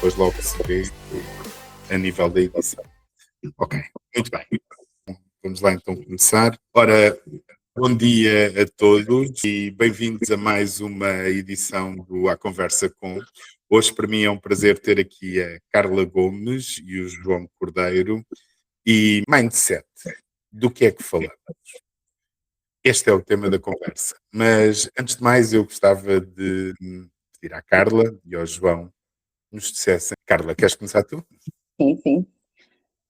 depois logo se vê a nível da edição. Ok, muito bem. Vamos lá então começar. Ora, bom dia a todos e bem-vindos a mais uma edição do A Conversa Com. Hoje para mim é um prazer ter aqui a Carla Gomes e o João Cordeiro e Mindset. Do que é que falamos? Este é o tema da conversa. Mas antes de mais eu gostava de pedir à Carla e ao João que nos dissessem. Carla, queres começar tu? Sim, sim.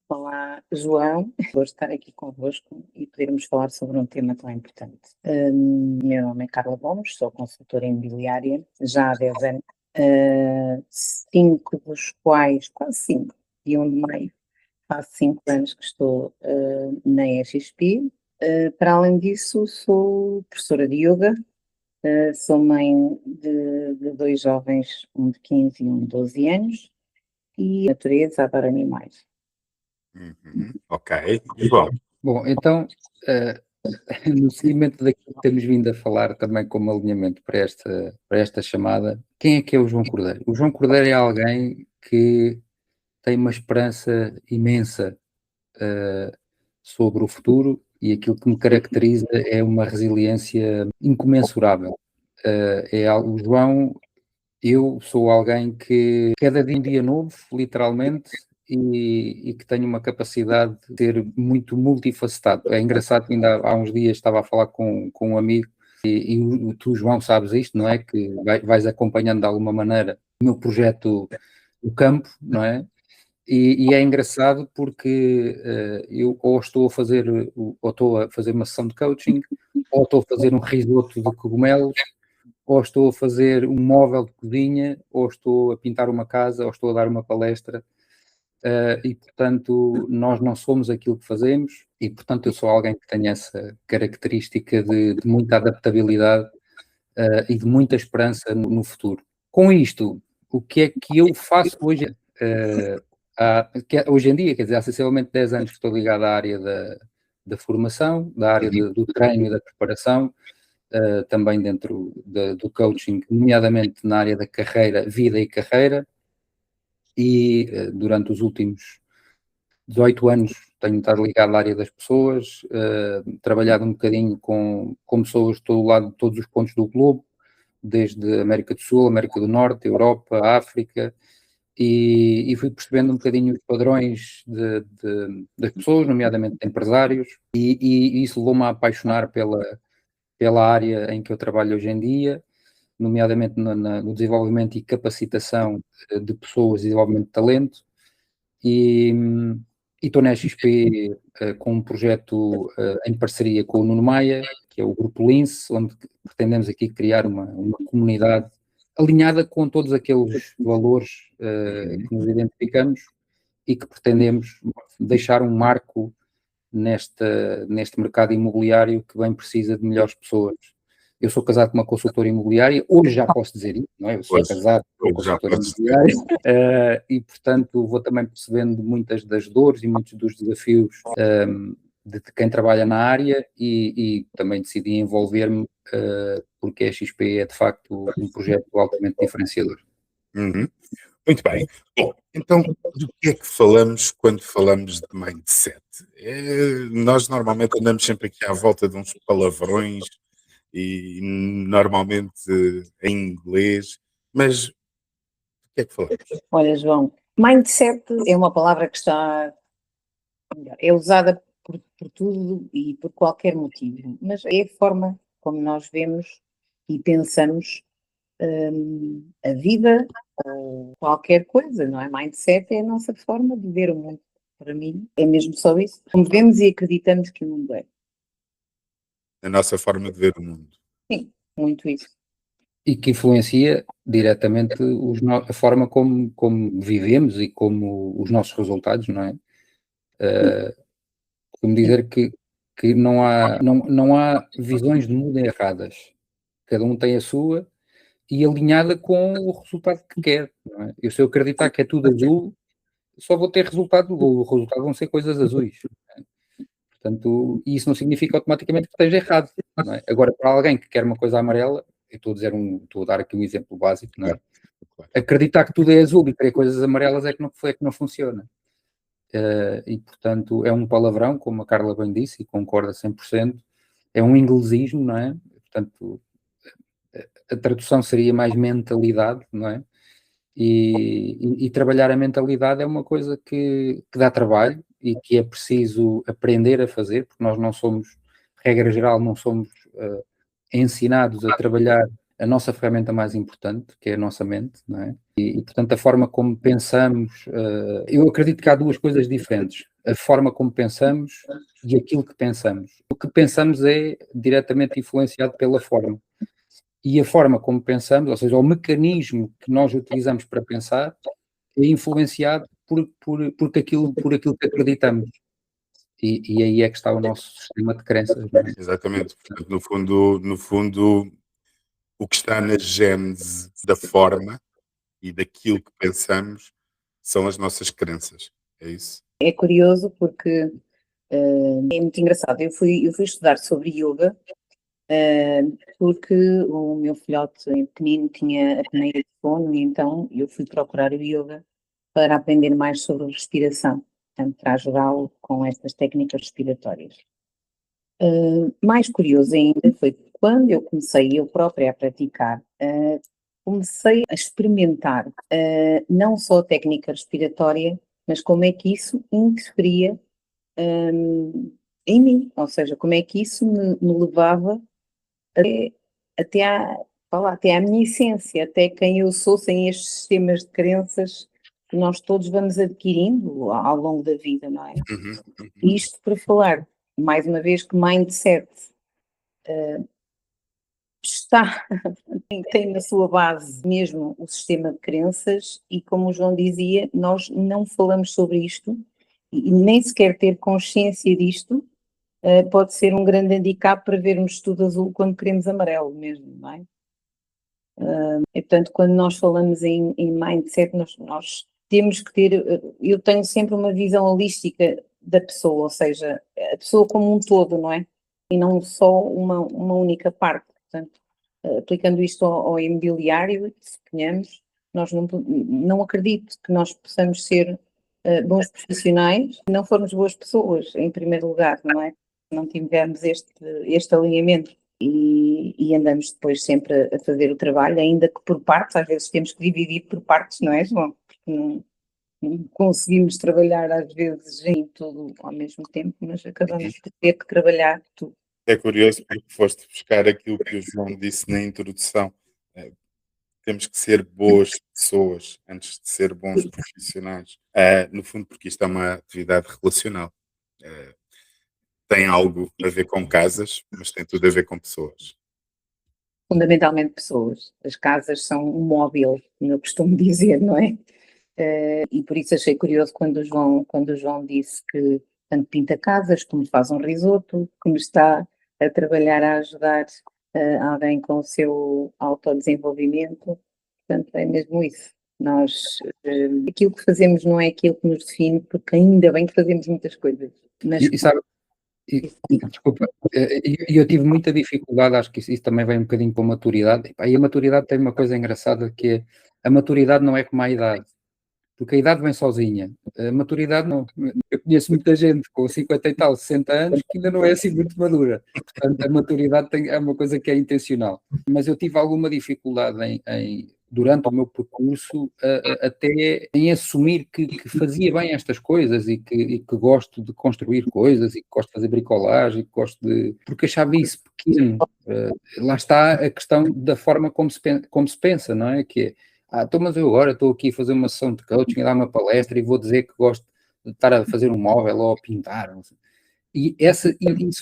Olá, João. Gosto de estar aqui convosco e podermos falar sobre um tema tão importante. Meu nome é Carla Gomes, sou consultora imobiliária já há 10 anos, 5 dos quais, quase 5, e 1 de maio, faz 5 anos que estou na EXP. Para além disso, sou professora de yoga, sou mãe de 2 jovens, um de 15 e um de 12 anos, e natureza, adoro animais. Ok. João. Bom, então, no seguimento daquilo que temos vindo a falar também como alinhamento para esta chamada, quem é que é o João Cordeiro? O João Cordeiro é alguém que tem uma esperança imensa sobre o futuro e aquilo que me caracteriza é uma resiliência incomensurável. O João, eu sou alguém que cada dia é um dia novo, literalmente, e que tenho uma capacidade de ser muito multifacetado. É engraçado que ainda há uns dias estava a falar com um amigo e tu, João, sabes isto, não é? Que vais acompanhando de alguma maneira o meu projeto do campo, não é? E é engraçado porque eu ou estou a fazer uma sessão de coaching, ou estou a fazer um risoto de cogumelos, ou estou a fazer um móvel de cozinha, ou estou a pintar uma casa, ou estou a dar uma palestra. E, portanto, nós não somos aquilo que fazemos e, portanto, eu sou alguém que tem essa característica de muita adaptabilidade e de muita esperança no futuro. Com isto, o que é que eu faço hoje? Hoje em dia, quer dizer, há sensivelmente 10 anos que estou ligado à área da formação, da área do treino e da preparação, também dentro do coaching, nomeadamente na área da carreira, vida e carreira, e durante os últimos 18 anos tenho estado ligado à área das pessoas, trabalhado um bocadinho com pessoas de todo o lado, de todos os pontos do globo, desde América do Sul, América do Norte, Europa, África, e fui percebendo um bocadinho os padrões das pessoas, nomeadamente de empresários, e isso levou-me a apaixonar pela área em que eu trabalho hoje em dia, nomeadamente no desenvolvimento e capacitação de pessoas e desenvolvimento de talento, e estou na XP com um projeto em parceria com o Nuno Maia, que é o Grupo Lince, onde pretendemos aqui criar uma comunidade alinhada com todos aqueles valores que nos identificamos e que pretendemos deixar um marco neste mercado imobiliário que bem precisa de melhores pessoas. Eu sou casado com uma consultora imobiliária, hoje já posso dizer isso, não é? Eu sou casado com uma consultora imobiliária e, portanto, vou também percebendo muitas das dores e muitos dos desafios de quem trabalha na área e também decidi envolver-me porque a XP é, de facto, um projeto altamente diferenciador. Muito bem. Bom, então, do que é que falamos quando falamos de mindset? Nós normalmente andamos sempre aqui à volta de uns palavrões e normalmente em inglês, mas do que é que falamos? Olha, João, mindset é uma palavra que é usada por tudo e por qualquer motivo, mas é a forma como nós vemos e pensamos a vida ou qualquer coisa, não é? Mindset é a nossa forma de ver o mundo. Para mim, é mesmo só isso. Como vemos e acreditamos que o mundo é. A nossa forma de ver o mundo. Sim, muito isso. E que influencia diretamente a forma como vivemos e como os nossos resultados, não é? Como dizer que não há visões de mundo erradas. Cada um tem a sua e alinhada com o resultado que quer, não é? Se eu acreditar que é tudo azul, só vou ter resultado, o resultado vão ser coisas azuis. Portanto, isso não significa automaticamente que esteja errado, não é? Agora, para alguém que quer uma coisa amarela, estou a dar aqui um exemplo básico, não é? Claro. Acreditar que tudo é azul e querer coisas amarelas é que não funciona. E, portanto, é um palavrão, como a Carla bem disse, e concorda 100%. É um inglesismo, não é? Portanto, a tradução seria mais mentalidade, não é? E trabalhar a mentalidade é uma coisa que dá trabalho e que é preciso aprender a fazer, porque nós não somos, regra geral, não somos ensinados a trabalhar a nossa ferramenta mais importante, que é a nossa mente, não é? E portanto, a forma como pensamos, eu acredito que há duas coisas diferentes, a forma como pensamos e aquilo que pensamos. O que pensamos é diretamente influenciado pela forma. E a forma como pensamos, ou seja, o mecanismo que nós utilizamos para pensar, é influenciado por aquilo que acreditamos. E aí é que está o nosso sistema de crenças. Não é? Exatamente. Portanto, no fundo, o que está na gênese da forma e daquilo que pensamos são as nossas crenças. É isso? É curioso porque é muito engraçado. Eu fui estudar sobre yoga porque o meu filhote pequenino tinha apneia de sono e então eu fui procurar o yoga para aprender mais sobre respiração, portanto, para ajudá-lo com estas técnicas respiratórias. Mais curioso ainda foi quando eu comecei eu própria a praticar, comecei a experimentar não só a técnica respiratória, mas como é que isso interferia em mim, ou seja, como é que isso me levava até até à minha essência, até quem eu sou, sem estes sistemas de crenças que nós todos vamos adquirindo ao longo da vida, não é? E isto para falar, mais uma vez, que mindset está, tem na sua base mesmo o sistema de crenças e como o João dizia, nós não falamos sobre isto e nem sequer ter consciência disto pode ser um grande handicap para vermos tudo azul quando queremos amarelo mesmo, não é? E, portanto, quando nós falamos em mindset, nós temos que ter, eu tenho sempre uma visão holística da pessoa, ou seja, a pessoa como um todo, não é? E não só uma única parte. Portanto, aplicando isto ao imobiliário, suponhamos, nós não acredito que nós possamos ser bons profissionais se não formos boas pessoas, em primeiro lugar, não é? Se não tivermos este alinhamento. E andamos depois sempre a fazer o trabalho, ainda que por partes, às vezes temos que dividir por partes, não é, João? Porque não conseguimos trabalhar às vezes em tudo ao mesmo tempo, mas acabamos por ter que trabalhar tudo. É curioso porque foste buscar aquilo que o João disse na introdução. Temos que ser boas pessoas antes de ser bons profissionais. No fundo, porque isto é uma atividade relacional. Tem algo a ver com casas, mas tem tudo a ver com pessoas. Fundamentalmente pessoas. As casas são um móvel, como eu costumo dizer, não é? E por isso achei curioso quando o João disse que tanto pinta casas como faz um risoto, como está a trabalhar a ajudar alguém com o seu autodesenvolvimento. Portanto, é mesmo isso. Nós, aquilo que fazemos não é aquilo que nos define, porque ainda bem que fazemos muitas coisas. Mas E sabe, desculpa, eu tive muita dificuldade, acho que isso também vem um bocadinho com a maturidade. E a maturidade tem uma coisa engraçada que é, a maturidade não é como a idade, porque a idade vem sozinha, a maturidade não. Eu conheço muita gente com 50 e tal, 60 anos que ainda não é assim muito madura, portanto a maturidade é uma coisa que é intencional. Mas eu tive alguma dificuldade durante o meu percurso, até em assumir que fazia bem estas coisas e que gosto de construir coisas e que gosto de fazer bricolagem, e que gosto porque achava isso pequeno. Lá está a questão da forma como se pensa, não é? Que é, então, mas eu agora estou aqui a fazer uma sessão de coaching, a dar uma palestra e vou dizer que gosto de estar a fazer um móvel ou a pintar. Não sei. E isso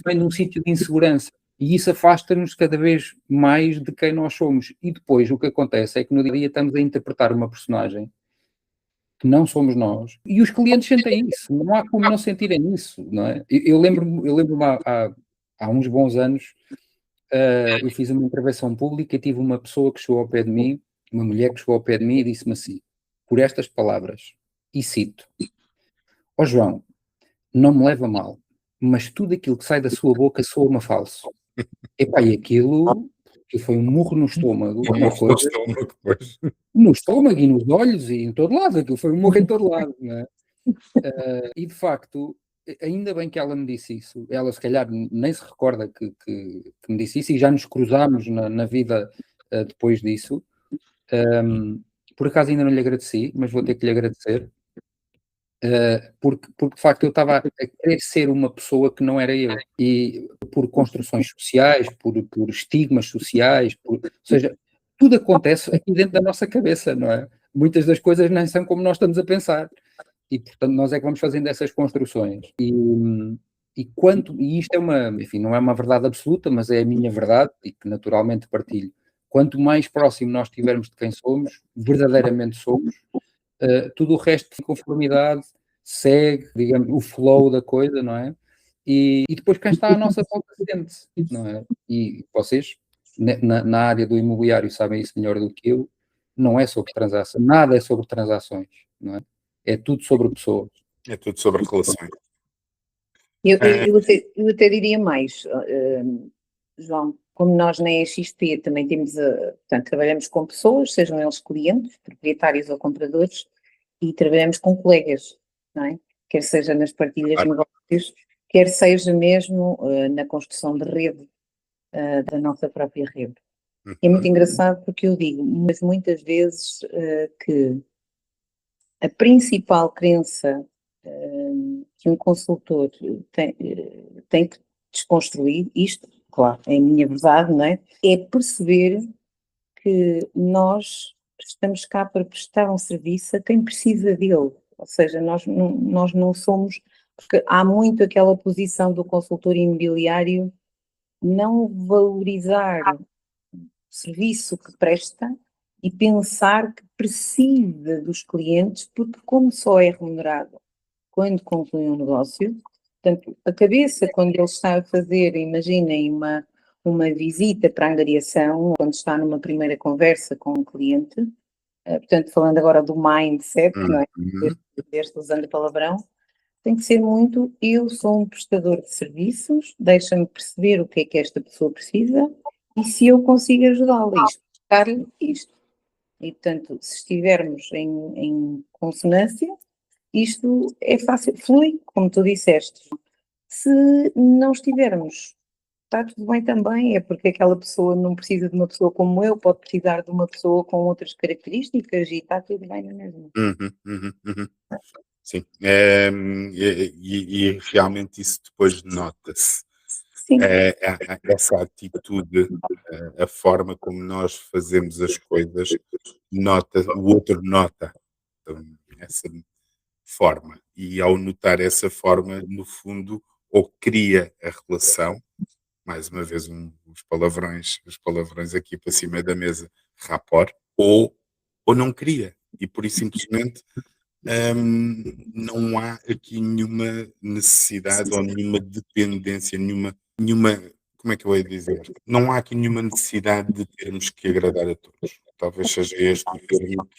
vem de um sítio de insegurança. E isso afasta-nos cada vez mais de quem nós somos. E depois o que acontece é que no dia a dia estamos a interpretar uma personagem que não somos nós. E os clientes sentem isso. Não há como não sentirem isso, não é? Eu lembro-me há uns bons anos, eu fiz uma intervenção pública e tive uma pessoa que chegou ao pé de mim, uma mulher que chegou ao pé de mim e disse-me assim, por estas palavras, e cito, ó João, não me leva a mal, mas tudo aquilo que sai da sua boca soa-me falso. Epá, e aquilo que foi um murro no estômago, Um uma murro no coisa, estômago, pois. no estômago e nos olhos e em todo lado, aquilo foi um murro em todo lado, não é? E de facto, ainda bem que ela me disse isso, ela se calhar nem se recorda que me disse isso, e já nos cruzámos na vida depois disso. Por acaso ainda não lhe agradeci, mas vou ter que lhe agradecer, porque de facto eu estava a querer ser uma pessoa que não era eu, e por construções sociais, por estigmas sociais, ou seja, tudo acontece aqui dentro da nossa cabeça, não é? Muitas das coisas nem são como nós estamos a pensar, e portanto nós é que vamos fazendo essas construções, e isto é enfim, não é uma verdade absoluta, mas é a minha verdade, e que naturalmente partilho. Quanto mais próximo nós estivermos de quem somos, verdadeiramente somos, tudo o resto de conformidade segue, digamos, o flow da coisa, não é? E depois quem está à nossa volta sente, não é? E vocês, na área do imobiliário, sabem isso melhor do que eu, não é sobre transações, nada é sobre transações, não é? É tudo sobre pessoas. É tudo sobre relações. Eu até diria mais, João, como nós na EXP também temos, portanto, trabalhamos com pessoas, sejam eles clientes, proprietários ou compradores, e trabalhamos com colegas, não é? Quer seja nas partilhas de negócios, quer seja mesmo na construção de rede, da nossa própria rede. É muito engraçado porque eu digo, mas muitas vezes que a principal crença que um consultor tem que desconstruir, isto, claro, é a minha verdade, não é? É perceber que nós estamos cá para prestar um serviço a quem precisa dele, ou seja, nós não somos, porque há muito aquela posição do consultor imobiliário não valorizar o serviço que presta e pensar que precisa dos clientes, porque como só é remunerado quando conclui um negócio, portanto, a cabeça, quando ele está a fazer, imaginem, uma visita para a angariação, quando está numa primeira conversa com um cliente, portanto, falando agora do mindset, não é? Deste usando o palavrão, tem que ser muito, eu sou um prestador de serviços, deixa-me perceber o que é que esta pessoa precisa e se eu consigo ajudá-la, buscar-lhe isto. E, portanto, se estivermos em consonância, isto é fácil, flui, como tu disseste. Se não estivermos, está tudo bem também, é porque aquela pessoa não precisa de uma pessoa como eu, pode precisar de uma pessoa com outras características e está tudo bem na mesma. Sim, e realmente isso depois nota-se. Sim. Essa atitude, a forma como nós fazemos as coisas, o outro nota essa forma. E ao notar essa forma, no fundo, ou cria a relação, mais uma vez os palavrões aqui para cima da mesa, rapport, ou não cria. E por isso simplesmente não há aqui nenhuma necessidade ou nenhuma dependência, nenhuma, como é que eu ia dizer? Não há aqui nenhuma necessidade de termos que agradar a todos. Talvez seja este o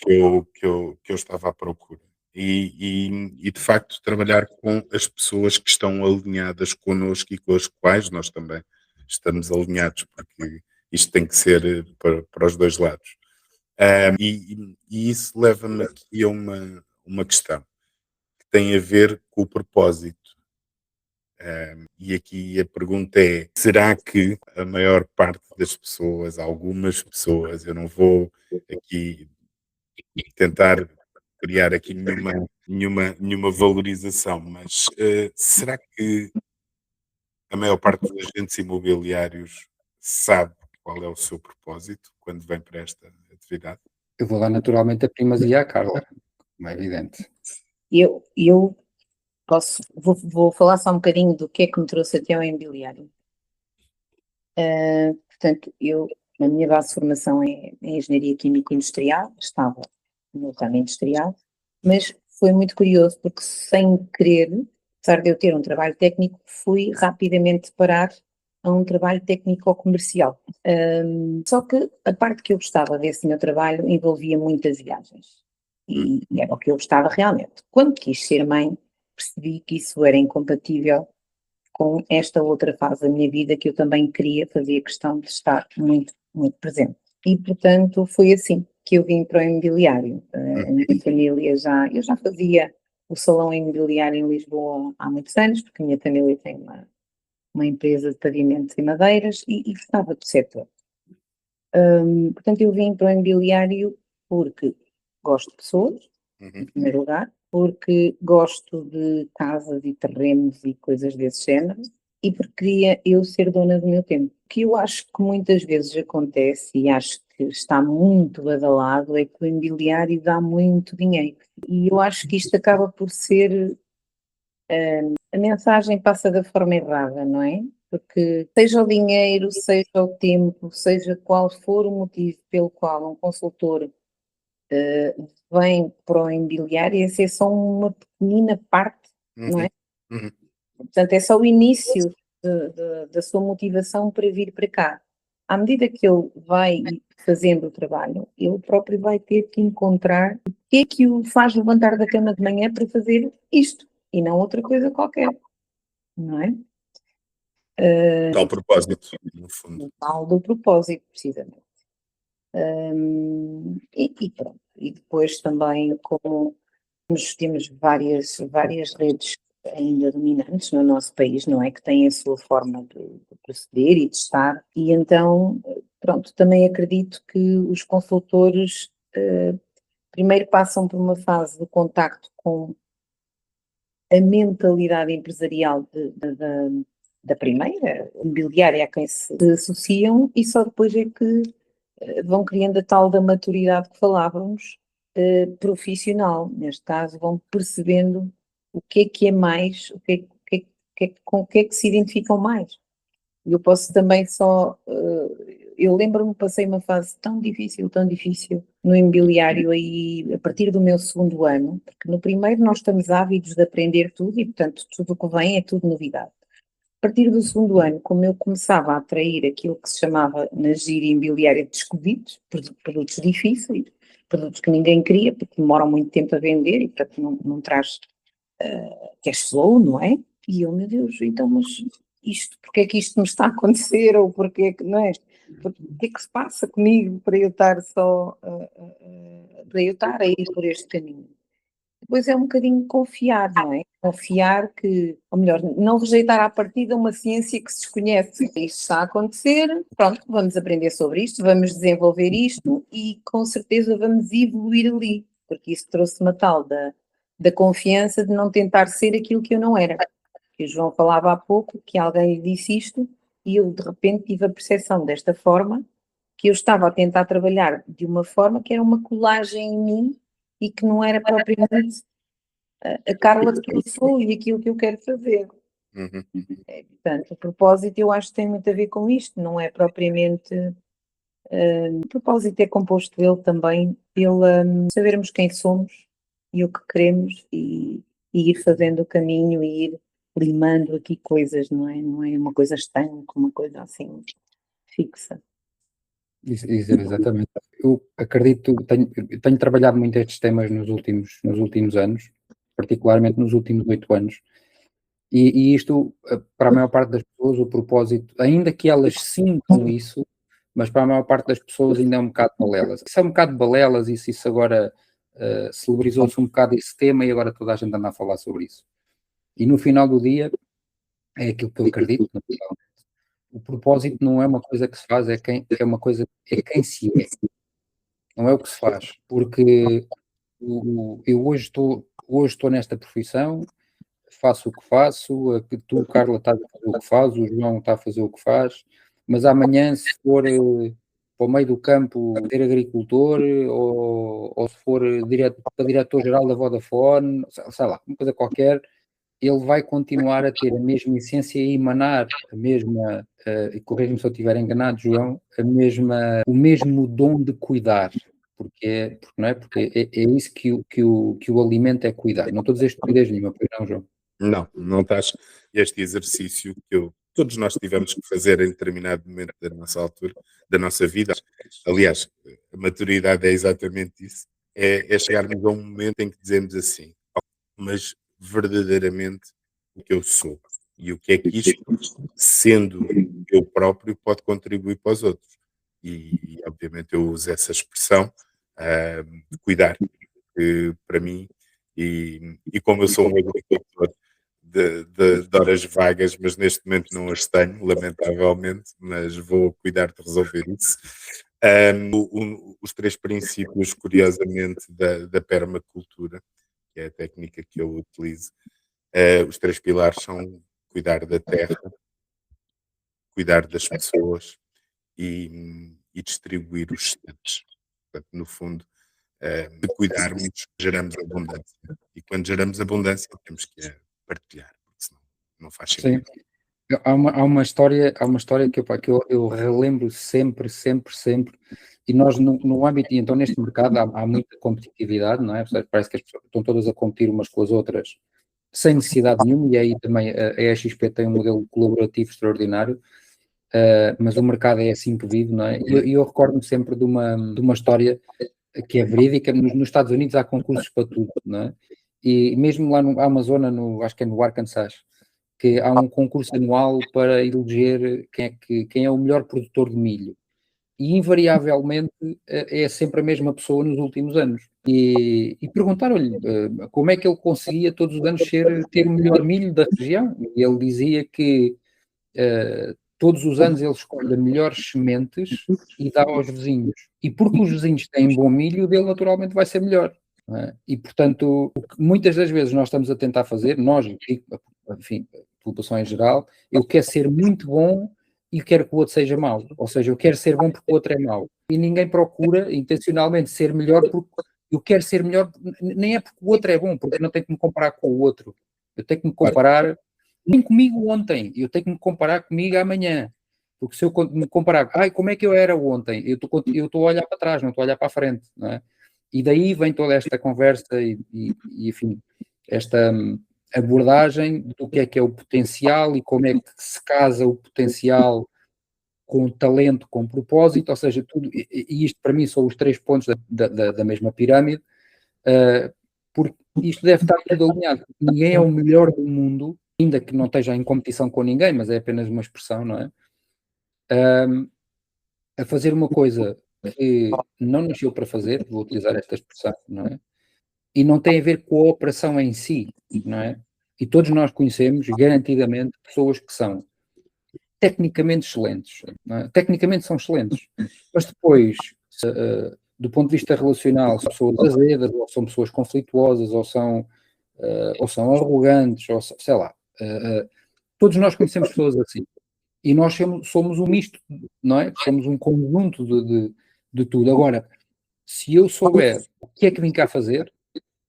termo que eu estava à procura. E de facto trabalhar com as pessoas que estão alinhadas connosco e com as quais nós também estamos alinhados, porque isto tem que ser para os dois lados. E isso leva-me aqui a uma questão que tem a ver com o propósito. E aqui a pergunta é: será que a maior parte das pessoas, algumas pessoas, eu não vou aqui tentar criar aqui nenhuma valorização, mas será que a maior parte dos agentes imobiliários sabe qual é o seu propósito quando vem para esta atividade? Eu vou lá naturalmente a primazia à Carla, como é evidente. Eu vou falar só um bocadinho do que é que me trouxe até ao imobiliário. Portanto, a minha base de formação é em Engenharia Química Industrial, estava no ramo industrial, mas foi muito curioso porque sem querer, apesar de eu ter um trabalho técnico, fui rapidamente parar a um trabalho técnico-comercial. Só que a parte que eu gostava desse meu trabalho envolvia muitas viagens e era o que eu gostava realmente. Quando quis ser mãe, percebi que isso era incompatível com esta outra fase da minha vida que eu também queria, fazia questão de estar muito muito presente. E, portanto, foi assim que eu vim para o imobiliário. A minha família eu já fazia o salão imobiliário em Lisboa há muitos anos, porque a minha família tem uma empresa de pavimentos e madeiras e gostava do setor. Portanto, eu vim para o imobiliário porque gosto de pessoas, em primeiro lugar, porque gosto de casas e terrenos e coisas desse género, e porque queria eu ser dona do meu tempo. O que eu acho que muitas vezes acontece, e acho que está muito badalado, é que o imobiliário dá muito dinheiro. E eu acho que isto acaba por ser, a mensagem passa da forma errada, não é? Porque seja o dinheiro, seja o tempo, seja qual for o motivo pelo qual um consultor vem para o imobiliário, essa é só uma pequenina parte, não é? Portanto, é só o início da sua motivação para vir para cá. À medida que ele vai fazendo o trabalho, ele próprio vai ter que encontrar o que é que o faz levantar da cama de manhã para fazer isto, e não outra coisa qualquer, não é? Tal propósito, no fundo. O tal do propósito, precisamente. E pronto. E depois também, como temos várias redes ainda dominantes no nosso país, não é? Que têm a sua forma de proceder e de estar, e então, pronto, também acredito que os consultores primeiro passam por uma fase de contacto com a mentalidade empresarial da primeira imobiliária a quem se associam, e só depois é que vão criando a tal da maturidade que falávamos, profissional. Neste caso, vão percebendo o que é mais, com o que é que se identificam mais. Eu posso também só. Eu lembro-me, passei uma fase tão difícil no imobiliário aí, a partir do meu segundo ano, porque no primeiro nós estamos ávidos de aprender tudo e, portanto, tudo o que vem é tudo novidade. A partir do segundo ano, como eu começava a atrair aquilo que se chamava na gíria imobiliária descobridos, produtos difíceis, produtos que ninguém queria, porque demoram muito tempo a vender e, portanto, não traz cash flow, não é? E eu, meu Deus, então, mas isto, porque é que isto me está a acontecer, ou porque é que, não é? O que é que se passa comigo para eu estar só, para eu estar a ir por este caminho? Depois é um bocadinho confiar, não é? Confiar que, ou melhor, não rejeitar à partida uma ciência que se desconhece. Isto está a acontecer, pronto, vamos aprender sobre isto, vamos desenvolver isto e com certeza vamos evoluir ali, porque isso trouxe-me a tal da confiança de não tentar ser aquilo que eu não era. Que o João falava há pouco, que alguém lhe disse isto e eu de repente tive a percepção desta forma, que eu estava a tentar trabalhar de uma forma que era uma colagem em mim e que não era propriamente a Carla que eu sou e aquilo que eu quero fazer. Portanto, o propósito eu acho que tem muito a ver com isto, não é propriamente. O propósito é composto ele também pela sabermos quem somos e o que queremos e ir fazendo o caminho e ir limando aqui coisas, não é? Não é uma coisa estanque, uma coisa assim fixa. Isso, exatamente. Eu acredito, tenho trabalhado muito estes temas nos últimos anos, particularmente nos últimos 8 anos, e isto, para a maior parte das pessoas, o propósito, ainda que elas sintam isso, mas para a maior parte das pessoas ainda é um bocado balelas. Isso é um bocado balelas, isso agora celebrizou-se um bocado esse tema e agora toda a gente anda a falar sobre isso. E no final do dia, é aquilo que eu acredito, no final. O propósito não é uma coisa que se faz, é uma coisa, é quem se é, não é o que se faz, porque eu hoje estou nesta profissão, faço o que faço, tu, Carla, estás a fazer o que faz, o João está a fazer o que faz, mas amanhã, se for para o meio do campo ser agricultor, ou se for para diretor-geral da Vodafone, sei lá, uma coisa qualquer, ele vai continuar a ter a mesma essência e emanar a mesma, e corrija-me se eu estiver enganado, João, o mesmo dom de cuidar, porque não é? Porque é isso que o alimento é cuidar. Não estou a dizer estupidez nenhuma, pois não, João? Não estás. Este exercício que todos nós tivemos que fazer em determinado momento da nossa altura, da nossa vida. Aliás, a maturidade é exatamente isso. É chegarmos a um momento em que dizemos assim, mas verdadeiramente o que eu sou e o que é que isto, sendo eu próprio, pode contribuir para os outros. e obviamente eu uso essa expressão, de cuidar, que para mim, e como eu sou um agricultor de horas vagas, mas neste momento não as tenho, lamentavelmente, mas vou cuidar de resolver isso. Os três princípios, curiosamente, da permacultura, que é a técnica que eu utilizo, os três pilares são cuidar da terra, cuidar das pessoas e distribuir os excedentes. Portanto, no fundo, de cuidarmos, geramos abundância. E quando geramos abundância, temos que a partilhar, porque senão não faz sentido. Sim. Há uma história que eu relembro sempre, e nós no âmbito, então neste mercado há muita competitividade, não é? Parece que as pessoas estão todas a competir umas com as outras sem necessidade nenhuma, e aí também a EXP tem um modelo colaborativo extraordinário, mas o mercado é assim que vive, não é? E eu recordo-me sempre de uma história que é verídica. Nos Estados Unidos há concursos para tudo, não é? E mesmo lá há uma zona, acho que é no Arkansas, que há um concurso anual para eleger quem é o melhor produtor de milho. E invariavelmente é sempre a mesma pessoa nos últimos anos. E perguntaram-lhe como é que ele conseguia todos os anos ter o melhor milho da região. E ele dizia que todos os anos ele escolhe melhores sementes e dá aos vizinhos. E porque os vizinhos têm bom milho, o dele naturalmente vai ser melhor. Não é? E, portanto, o que muitas das vezes nós estamos a tentar fazer, nós, enfim, a população em geral, eu quero ser muito bom e quero que o outro seja mau. Ou seja, eu quero ser bom porque o outro é mau. E ninguém procura intencionalmente ser melhor porque eu quero ser melhor, nem é porque o outro é bom, porque eu não tenho que me comparar com o outro. Eu tenho que me comparar nem comigo ontem, eu tenho que me comparar comigo amanhã. Porque se eu me comparar, como é que eu era ontem? Eu estou a olhar para trás, não estou a olhar para a frente, não é? E daí vem toda esta conversa e enfim, esta abordagem do que é o potencial e como é que se casa o potencial com talento, com propósito, ou seja, tudo, e isto para mim são os 3 pontos da mesma pirâmide, porque isto deve estar tudo alinhado. Ninguém é o melhor do mundo, ainda que não esteja em competição com ninguém, mas é apenas uma expressão, não é? A fazer uma coisa que não nasceu para fazer, vou utilizar esta expressão, não é? E não tem a ver com a operação em si, não é? E todos nós conhecemos, garantidamente, pessoas que são tecnicamente excelentes, não é? Tecnicamente são excelentes, mas depois, do ponto de vista relacional, são pessoas azedas, ou são pessoas conflituosas, ou são arrogantes, ou sei lá. Todos nós conhecemos pessoas assim. E nós somos um misto, não é? Somos um conjunto de tudo. Agora, se eu souber o que é que vim cá fazer,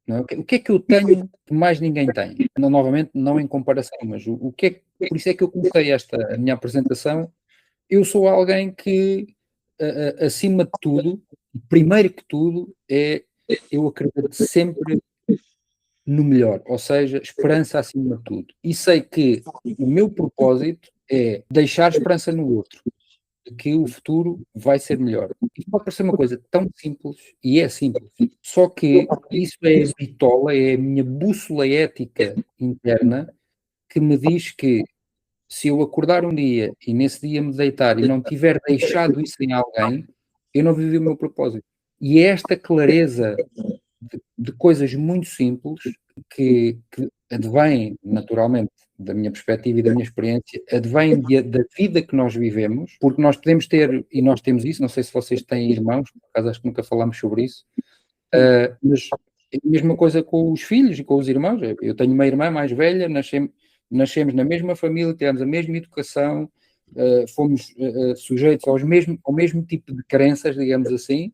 não é? O que é que eu tenho que mais ninguém tem? Novamente, não em comparação, mas o que é que, por isso é que eu comecei a minha apresentação. Eu sou alguém que, acima de tudo, primeiro que tudo, eu acredito sempre no melhor, ou seja, esperança acima de tudo. E sei que o meu propósito é deixar esperança no outro, de que o futuro vai ser melhor. Isto pode parecer uma coisa tão simples, e é simples, só que isso é a bitola, é a minha bússola ética interna que me diz que se eu acordar um dia e nesse dia me deitar e não tiver deixado isso em alguém, eu não vivi o meu propósito. E é esta clareza de coisas muito simples que advém naturalmente da minha perspectiva e da minha experiência, advém da vida que nós vivemos, porque nós podemos ter, e nós temos isso, não sei se vocês têm irmãos, por acaso acho que nunca falámos sobre isso, mas é a mesma coisa com os filhos e com os irmãos. Eu tenho uma irmã mais velha, nascemos na mesma família, tivemos a mesma educação, fomos sujeitos ao mesmo tipo de crenças, digamos assim,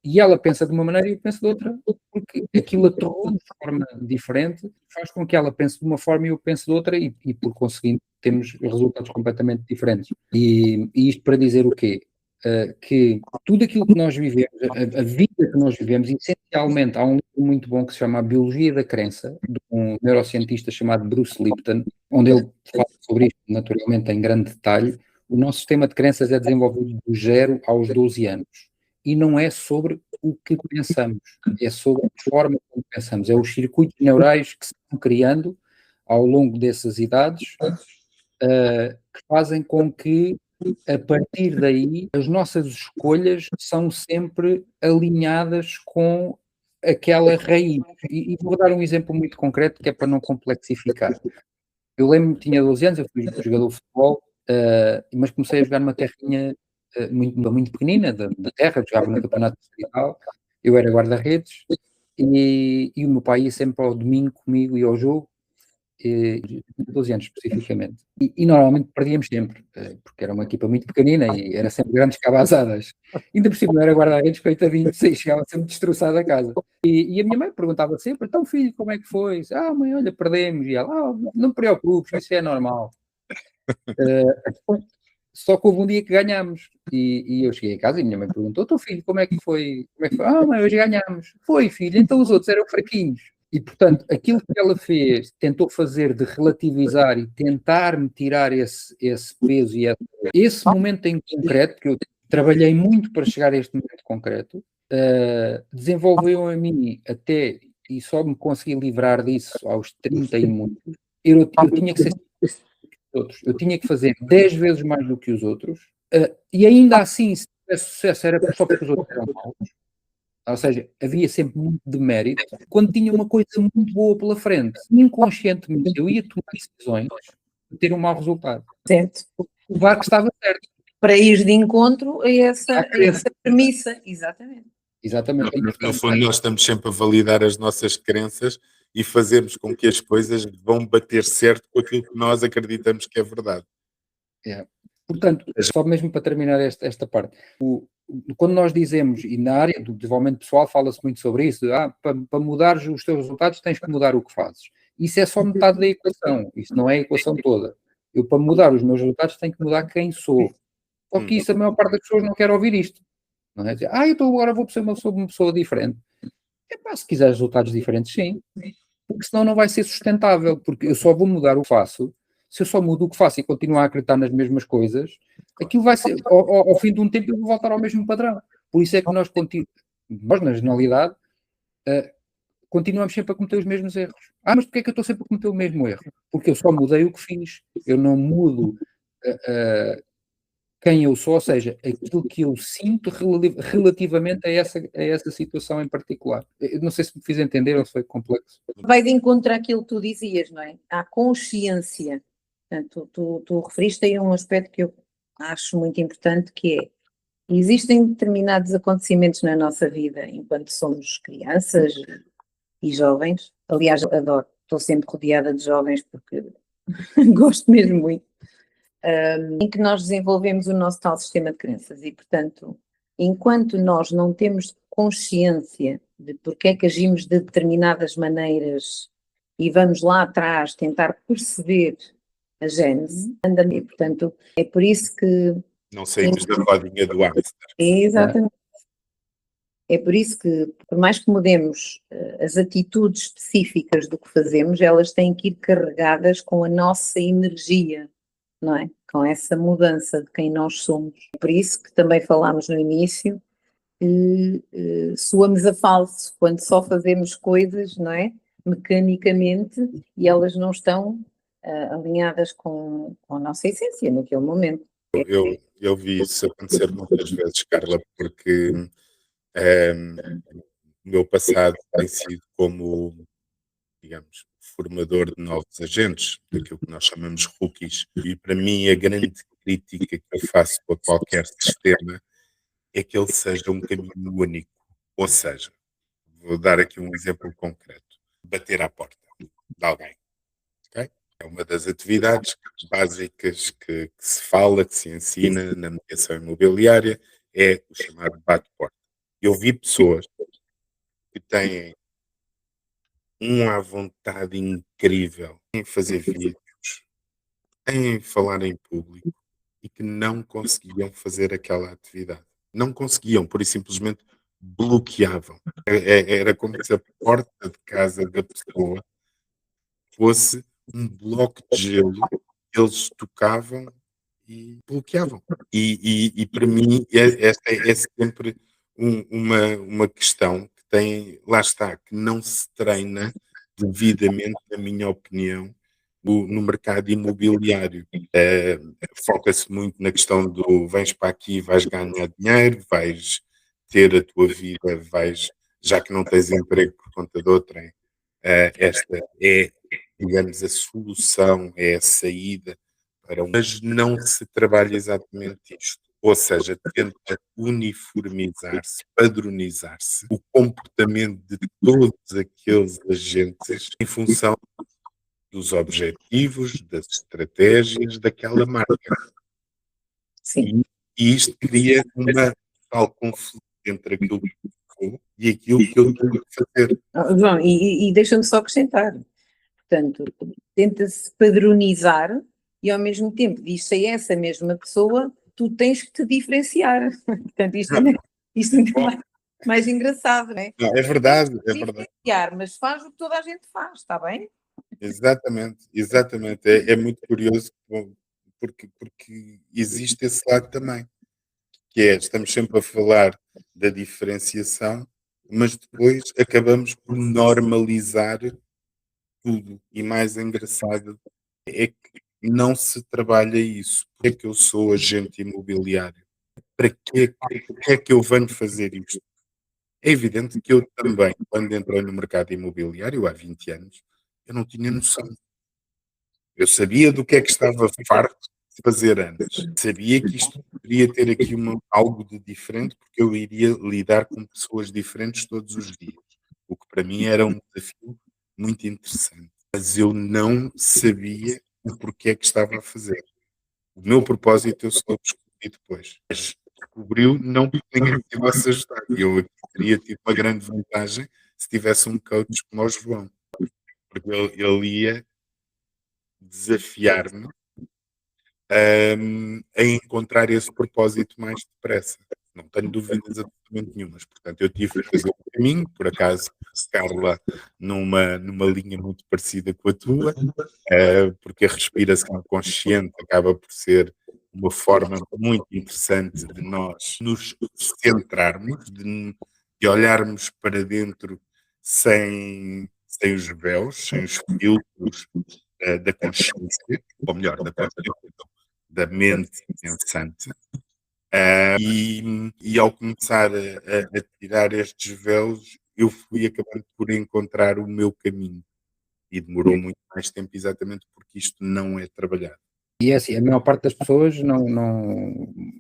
e ela pensa de uma maneira e eu penso de outra, porque aquilo aterrou de forma diferente, faz com que ela pense de uma forma e eu pense de outra, e por conseguinte temos resultados completamente diferentes. E isto para dizer o quê? Que tudo aquilo que nós vivemos, a vida que nós vivemos, essencialmente, há um livro muito bom que se chama A Biologia da Crença, de um neurocientista chamado Bruce Lipton, onde ele fala sobre isto naturalmente em grande detalhe. O nosso sistema de crenças é desenvolvido do 0 aos 12 anos. E não é sobre o que pensamos, é sobre a forma como pensamos, é os circuitos neurais que se estão criando ao longo dessas idades, que fazem com que a partir daí, as nossas escolhas são sempre alinhadas com aquela raiz. E vou dar um exemplo muito concreto que é para não complexificar. Eu lembro-me que tinha 12 anos, eu fui jogador de futebol, mas comecei a jogar numa terrinha muito pequenina da terra, jogava no campeonato distrital, eu era guarda-redes e o meu pai ia sempre ao domingo comigo e ao jogo, 12 anos especificamente. E normalmente perdíamos sempre, porque era uma equipa muito pequenina e era sempre grandes cabazadas. Ainda por cima, não era guarda-redes, coitadinho, chegava sempre destroçado a casa. E a minha mãe perguntava sempre: então, filho, como é que foi? Mãe, olha, perdemos. E ela: não te preocupes, isso é normal. Só que houve um dia que ganhámos. E eu cheguei a casa e a minha mãe perguntou: teu filho, como é que foi? Mãe, hoje ganhámos. Foi, filho, então os outros eram fraquinhos. E, portanto, aquilo que ela fez, tentou fazer de relativizar e tentar-me tirar esse peso e esse momento em concreto, que eu trabalhei muito para chegar a este momento concreto, desenvolveu a mim até, e só me consegui livrar disso aos 30 e muito, eu tinha que ser outros. Eu tinha que fazer 10 vezes mais do que os outros, e ainda assim, se tivesse sucesso, era só porque os outros eram maus. Ou seja, havia sempre muito demérito. Quando tinha uma coisa muito boa pela frente, inconscientemente eu ia tomar decisões de ter um mau resultado. Certo. O barco estava certo. Para ir de encontro a essa premissa. Exatamente. Exatamente. No fundo, nós estamos sempre a validar as nossas crenças e fazemos com que as coisas vão bater certo com aquilo que nós acreditamos que é verdade. Portanto, só mesmo para terminar esta parte, quando nós dizemos, e na área do desenvolvimento pessoal fala-se muito sobre isso, para mudar os teus resultados tens que mudar o que fazes. Isso é só metade da equação, isso não é a equação toda. Eu, para mudar os meus resultados, tenho que mudar quem sou. Só que isso, a maior parte das pessoas não quer ouvir isto. Não é dizer, então agora vou ser uma pessoa diferente. Se quiser resultados diferentes, sim. Porque senão não vai ser sustentável, porque eu só vou mudar o que faço. Se eu só mudo o que faço e continuar a acreditar nas mesmas coisas, aquilo vai ser, ao fim de um tempo, eu vou voltar ao mesmo padrão. Por isso é que nós, na generalidade, continuamos sempre a cometer os mesmos erros. Mas porquê é que eu estou sempre a cometer o mesmo erro? Porque eu só mudei o que fiz. Eu não mudo quem eu sou, ou seja, aquilo que eu sinto relativamente a essa situação em particular. Eu não sei se me fiz entender ou se foi complexo. Vai de encontro àquilo que tu dizias, não é? À consciência. Portanto, tu referiste aí um aspecto que eu acho muito importante, que é, existem determinados acontecimentos na nossa vida enquanto somos crianças e jovens. Aliás, adoro, estou sempre rodeada de jovens porque gosto mesmo muito. Em que nós desenvolvemos o nosso tal sistema de crenças e, portanto, enquanto nós não temos consciência de porque é que agimos de determinadas maneiras e vamos lá atrás tentar perceber a gênese, e, portanto, é por isso que... Não saímos da rodinha do hamster. Exatamente. É por isso que, por mais que mudemos as atitudes específicas do que fazemos, elas têm que ir carregadas com a nossa energia, não é? Com essa mudança de quem nós somos. Por isso que também falámos no início que soamos a falso quando só fazemos coisas, não é? Mecanicamente, e elas não estão alinhadas com a nossa essência naquele momento. Eu vi isso acontecer muitas vezes, Carla, porque o meu passado tem sido como, digamos, formador de novos agentes, daquilo que nós chamamos rookies. E para mim a grande crítica que eu faço a qualquer sistema é que ele seja um caminho único. Ou seja, vou dar aqui um exemplo concreto. Bater à porta de alguém. Okay? É uma das atividades básicas que se fala, que se ensina na mediação imobiliária, é o chamado bate-porta. Eu vi pessoas que têm uma vontade incrível em fazer vídeos, em falar em público e que não conseguiam fazer aquela atividade. Não conseguiam, por e simplesmente bloqueavam. Era como se a porta de casa da pessoa fosse um bloco de gelo que eles tocavam e bloqueavam. E para mim, esta é sempre uma questão que tem, lá está, que não se treina devidamente, na minha opinião, no mercado imobiliário. Foca-se muito na questão do vens para aqui, vais ganhar dinheiro, vais ter a tua vida, já que não tens emprego por conta de outrem, esta é, digamos, a solução, é a saída mas não se trabalha exatamente isto. Ou seja, tenta uniformizar-se, padronizar-se o comportamento de todos aqueles agentes em função dos objetivos, das estratégias daquela marca. Sim. E isto cria uma tal conflito entre aquilo que eu sou e aquilo que eu tenho que fazer. João, e deixa-me só acrescentar. Portanto, tenta-se padronizar e ao mesmo tempo diz-se a essa mesma pessoa, tu tens que te diferenciar. Portanto, isto ainda é mais engraçado, não é? Não, é verdade, é verdade. Diferenciar, mas faz o que toda a gente faz, está bem? Exatamente, exatamente. É muito curioso porque existe esse lado também, que é, estamos sempre a falar da diferenciação, mas depois acabamos por normalizar tudo. E mais engraçado é que não se trabalha isso. Porque é que eu sou agente imobiliário? Para que é que eu venho fazer isto? É evidente que eu também, quando entrei no mercado imobiliário há 20 anos, eu não tinha noção. Eu sabia do que é que estava farto de fazer antes. Sabia que isto poderia ter aqui algo de diferente, porque eu iria lidar com pessoas diferentes todos os dias. O que para mim era um desafio muito interessante. Mas eu não sabia o porquê é que estava a fazer. O meu propósito eu só descobri depois. Mas descobriu não porque ninguém me tivesse ajudado. Eu aqui teria tido uma grande vantagem se tivesse um coach como o João. Porque ele ia desafiar-me a encontrar esse propósito mais depressa. Não tenho dúvidas absolutamente nenhumas. Portanto, eu tive que fazer o caminho, por acaso, Carla, numa linha muito parecida com a tua, porque a respiração consciente acaba por ser uma forma muito interessante de nós nos centrarmos, de olharmos para dentro sem os véus, sem os filtros da consciência, ou melhor, da consciência, da mente pensante. E ao começar a tirar estes véus, eu fui acabando por encontrar o meu caminho. E demorou muito mais tempo, exatamente porque isto não é trabalhado. E é assim, a maior parte das pessoas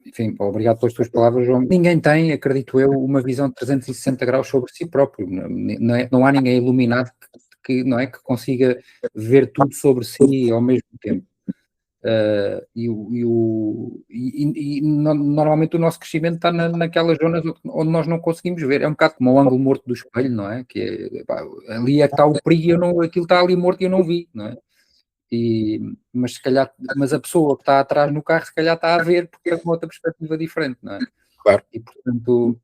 enfim, obrigado pelas tuas palavras, João. Ninguém tem, acredito eu, uma visão de 360 graus sobre si próprio. Não há ninguém iluminado não é, que consiga ver tudo sobre si ao mesmo tempo. Normalmente o nosso crescimento está naquelas zonas onde nós não conseguimos ver. É um bocado como o ângulo morto do espelho, não é? Que ali é que está o perigo, aquilo está ali morto e eu não vi, não é? Mas se calhar, a pessoa que está atrás no carro se calhar está a ver porque tem uma outra perspectiva diferente, não é? Claro. E portanto,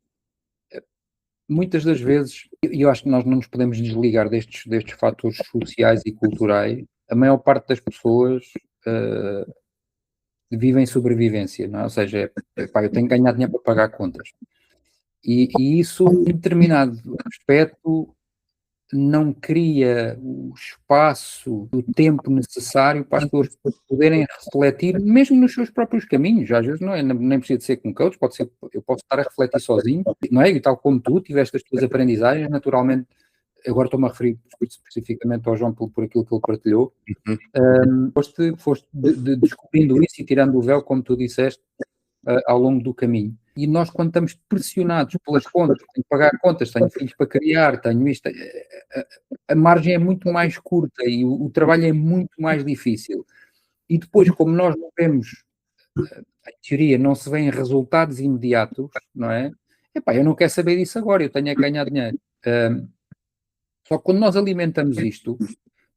muitas das vezes, eu acho que nós não nos podemos desligar destes fatores sociais e culturais. A maior parte das pessoas vivem sobrevivência, não é? Ou seja, eu tenho que ganhar dinheiro para pagar contas. E isso, em determinado aspecto, não cria o espaço, o tempo necessário para as pessoas poderem refletir, mesmo nos seus próprios caminhos. Às vezes não é, nem precisa de ser com coach, eu posso estar a refletir sozinho, não é? E tal como tu tiveste as tuas aprendizagens, naturalmente, agora estou-me a referir especificamente ao João por aquilo que ele partilhou, foste descobrindo isso e tirando o véu, como tu disseste, ao longo do caminho. E nós, quando estamos pressionados pelas contas, tenho que pagar contas, tenho filhos para criar, tenho isto, a margem é muito mais curta e o trabalho é muito mais difícil. E depois, como nós não vemos, em teoria, não se vêem resultados imediatos, não é? Epá, eu não quero saber disso agora, eu tenho a ganhar dinheiro. Só que quando nós alimentamos isto,